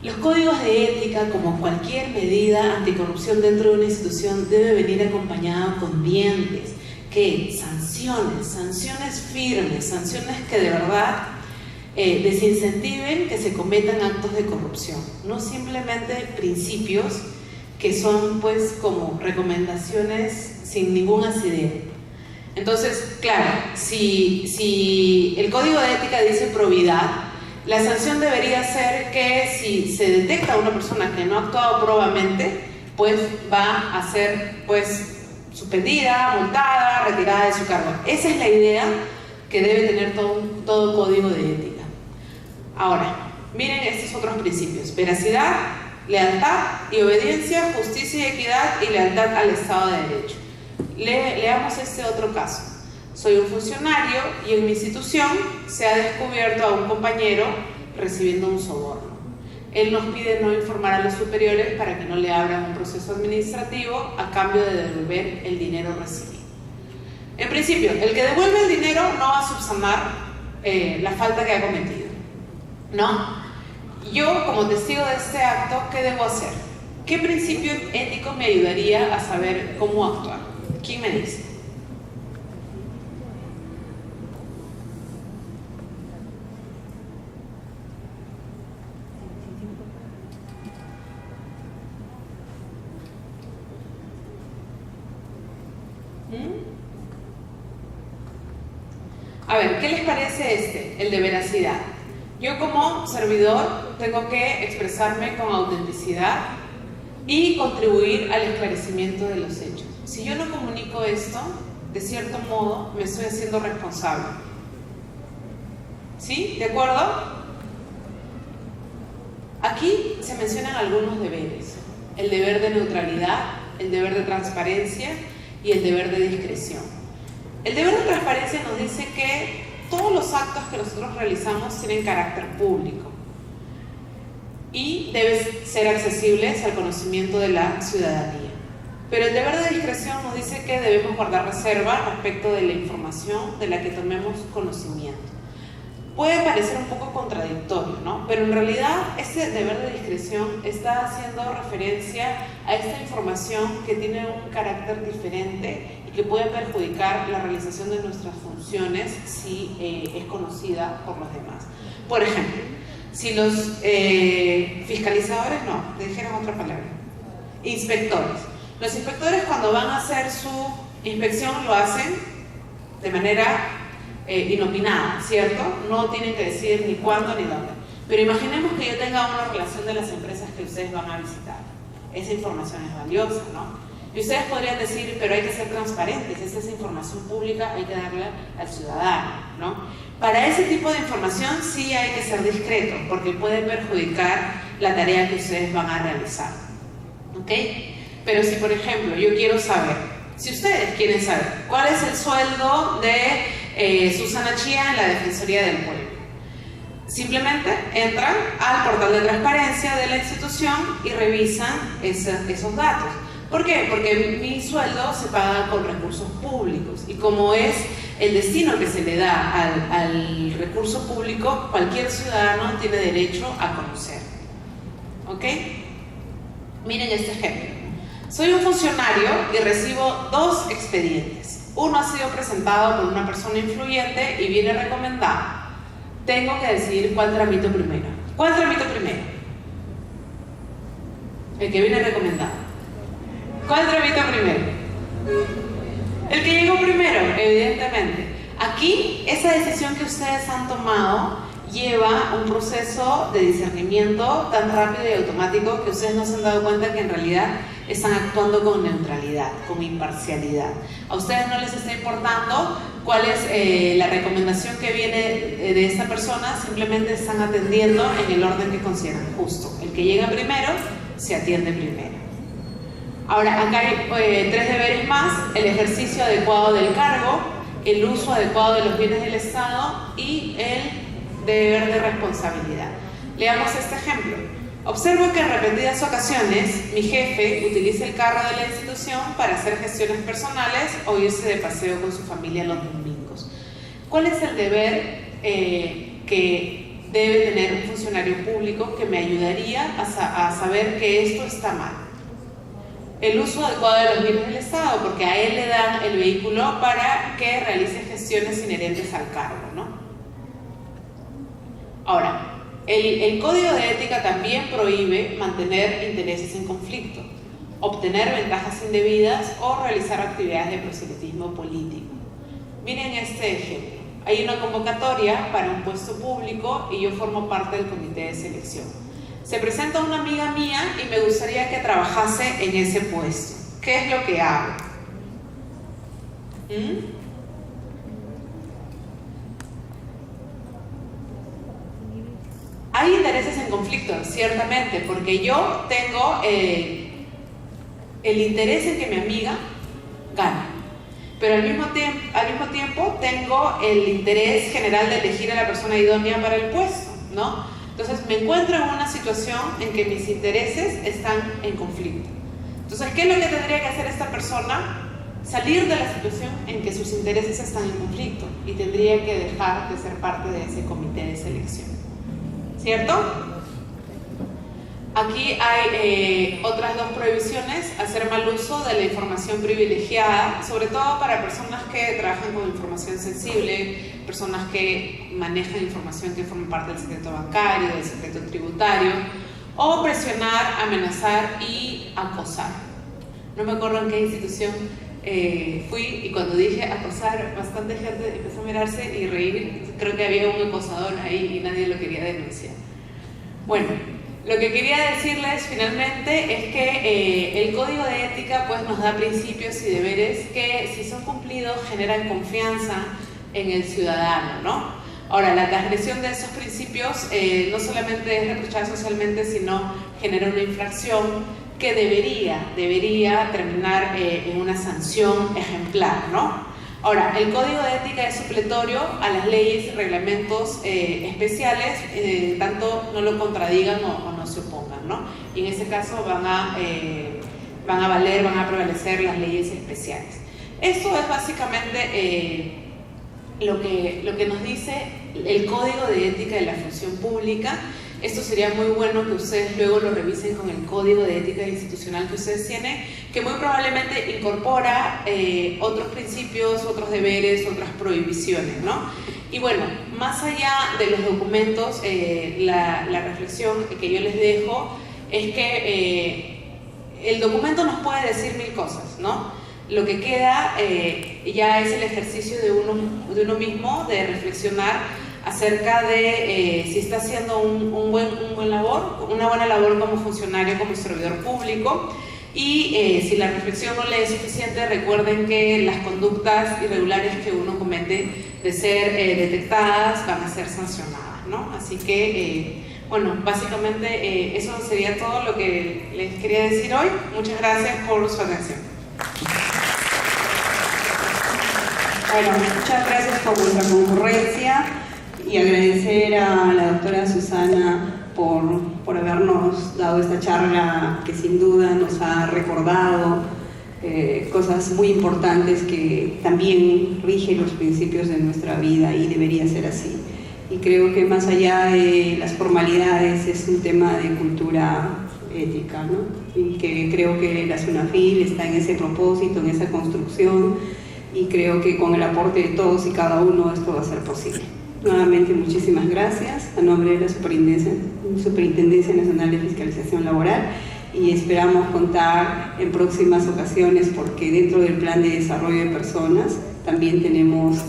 Los códigos de ética, como cualquier medida anticorrupción dentro de una institución, debe venir acompañado con dientes, que sanciones firmes, sanciones que de verdad desincentiven que se cometan actos de corrupción, no simplemente principios que son pues como recomendaciones sin ningún asidero. Entonces, claro, si el código de ética dice probidad, la sanción debería ser que si se detecta a una persona que no ha actuado probamente, pues va a ser pues suspendida, multada, retirada de su cargo. Esa es la idea que debe tener todo código de ética. Ahora, miren estos otros principios: veracidad, lealtad y obediencia, justicia y equidad y lealtad al Estado de Derecho. Leamos este otro caso. Soy un funcionario y en mi institución se ha descubierto a un compañero recibiendo un soborno. Él nos pide no informar a los superiores para que no le abran un proceso administrativo a cambio de devolver el dinero recibido. En principio, el que devuelve el dinero no va a subsanar la falta que ha cometido, ¿no? Yo, como testigo de este acto, ¿qué debo hacer? ¿Qué principio ético me ayudaría a saber cómo actuar? ¿Quién me dice? A ver, ¿qué les parece el de veracidad? Yo como servidor tengo que expresarme con autenticidad y contribuir al esclarecimiento de los hechos. Si yo no comunico esto, de cierto modo me estoy haciendo responsable. ¿Sí? ¿De acuerdo? Aquí se mencionan algunos deberes: el deber de neutralidad, el deber de transparencia y el deber de discreción. El deber de transparencia nos dice que todos los actos que nosotros realizamos tienen carácter público y deben ser accesibles al conocimiento de la ciudadanía. Pero el deber de discreción nos dice que debemos guardar reserva respecto de la información de la que tomemos conocimiento. Puede parecer un poco contradictorio, ¿no? Pero en realidad ese deber de discreción está haciendo referencia a esta información que tiene un carácter diferente y que puede perjudicar la realización de nuestras funciones si es conocida por los demás. Por ejemplo, si los fiscalizadores, no, te dijeron otra palabra, inspectores. Los inspectores, cuando van a hacer su inspección, lo hacen de manera inopinada, ¿cierto? No tienen que decir ni cuándo ni dónde. Pero imaginemos que yo tenga una relación de las empresas que ustedes van a visitar. Esa información es valiosa, ¿no? Y ustedes podrían decir, pero hay que ser transparentes, esa es información pública, hay que darla al ciudadano, ¿no? Para ese tipo de información sí hay que ser discreto, porque puede perjudicar la tarea que ustedes van a realizar, ¿ok? Pero si, por ejemplo, yo quiero saber, si ustedes quieren saber cuál es el sueldo de Susana Chía en la Defensoría del Pueblo, simplemente entran al portal de transparencia de la institución y revisan esos datos. ¿Por qué? Porque mi sueldo se paga con recursos públicos y como es el destino que se le da al recurso público, cualquier ciudadano tiene derecho a conocer. ¿Ok? Miren este ejemplo. Soy un funcionario y recibo 2 expedientes. Uno ha sido presentado por una persona influyente y viene recomendado. Tengo que decidir cuál tramito primero. ¿Cuál tramito primero? El que viene recomendado. ¿Cuál tramito primero? El que llegó primero, evidentemente. Aquí, esa decisión que ustedes han tomado lleva un proceso de discernimiento tan rápido y automático que ustedes no se han dado cuenta que en realidad están actuando con neutralidad, con imparcialidad. A ustedes no les está importando cuál es la recomendación que viene de esta persona, simplemente están atendiendo en el orden que consideran justo. El que llega primero, se atiende primero. Ahora, acá hay 3 deberes más: el ejercicio adecuado del cargo, el uso adecuado de los bienes del Estado y el deber de responsabilidad. Leamos este ejemplo. Observo que en repetidas ocasiones mi jefe utiliza el carro de la institución para hacer gestiones personales o irse de paseo con su familia los domingos. ¿Cuál es el deber que debe tener un funcionario público que me ayudaría a saber que esto está mal? El uso adecuado de los bienes del Estado, porque a él le dan el vehículo para que realice gestiones inherentes al cargo, ¿no? Ahora, el Código de Ética también prohíbe mantener intereses en conflicto, obtener ventajas indebidas o realizar actividades de proselitismo político. Miren este ejemplo. Hay una convocatoria para un puesto público y yo formo parte del comité de selección. Se presenta una amiga mía y me gustaría que trabajase en ese puesto. ¿Qué es lo que hago? Hay intereses en conflicto, ciertamente, porque yo tengo el interés en que mi amiga gane, pero al mismo tiempo tengo el interés general de elegir a la persona idónea para el puesto, ¿no? Entonces me encuentro en una situación en que mis intereses están en conflicto. Entonces, ¿qué es lo que tendría que hacer esta persona? Salir de la situación en que sus intereses están en conflicto y tendría que dejar de ser parte de ese comité de selección, ¿cierto? Aquí hay otras 2 prohibiciones: hacer mal uso de la información privilegiada, sobre todo para personas que trabajan con información sensible, personas que manejan información que forma parte del secreto bancario, del secreto tributario, o presionar, amenazar y acosar. No me acuerdo en qué institución fui, y cuando dije acosar, bastante gente empezó a mirarse y reír. Creo que había un acosador ahí y nadie lo quería denunciar. Bueno, lo que quería decirles finalmente es que el Código de Ética pues nos da principios y deberes que, si son cumplidos, generan confianza en el ciudadano, ¿no? Ahora, la transgresión de esos principios no solamente es reprochada socialmente, sino genera una infracción que debería terminar en una sanción ejemplar, ¿no? Ahora, el Código de Ética es supletorio a las leyes y reglamentos especiales, tanto no lo contradigan o no se opongan, ¿no? Y en ese caso van a prevalecer las leyes especiales. Esto es básicamente lo que nos dice el Código de Ética de la Función Pública. Esto sería muy bueno que ustedes luego lo revisen con el Código de Ética Institucional que ustedes tienen, que muy probablemente incorpora otros principios, otros deberes, otras prohibiciones, ¿no? Y bueno, más allá de los documentos, la reflexión que yo les dejo es que el documento nos puede decir 1000 cosas, ¿no? Lo que queda ya es el ejercicio de uno mismo, de reflexionar acerca de si está haciendo una buena labor como funcionario, como servidor público, y si la reflexión no le es suficiente, recuerden que las conductas irregulares que uno comete, de ser detectadas, van a ser sancionadas, ¿no? Así que, bueno, básicamente eso sería todo lo que les quería decir hoy. Muchas gracias por su atención. Bueno, muchas gracias por vuestra concurrencia y agradecer a la doctora Susana por habernos dado esta charla que sin duda nos ha recordado cosas muy importantes que también rigen los principios de nuestra vida y debería ser así. Y creo que más allá de las formalidades es un tema de cultura ética, ¿no? Y que creo que la SUNAFIL está en ese propósito, en esa construcción, y creo que con el aporte de todos y cada uno esto va a ser posible. Nuevamente, muchísimas gracias a nombre de la Superintendencia Nacional de Fiscalización Laboral, y esperamos contar en próximas ocasiones, porque dentro del Plan de Desarrollo de Personas también tenemos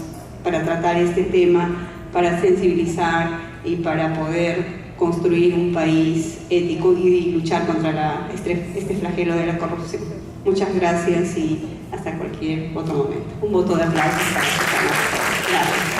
para tratar este tema, para sensibilizar y para poder construir un país ético y luchar contra este flagelo de la corrupción. Muchas gracias y hasta cualquier otro momento. Un voto de aplauso para esta. Gracias.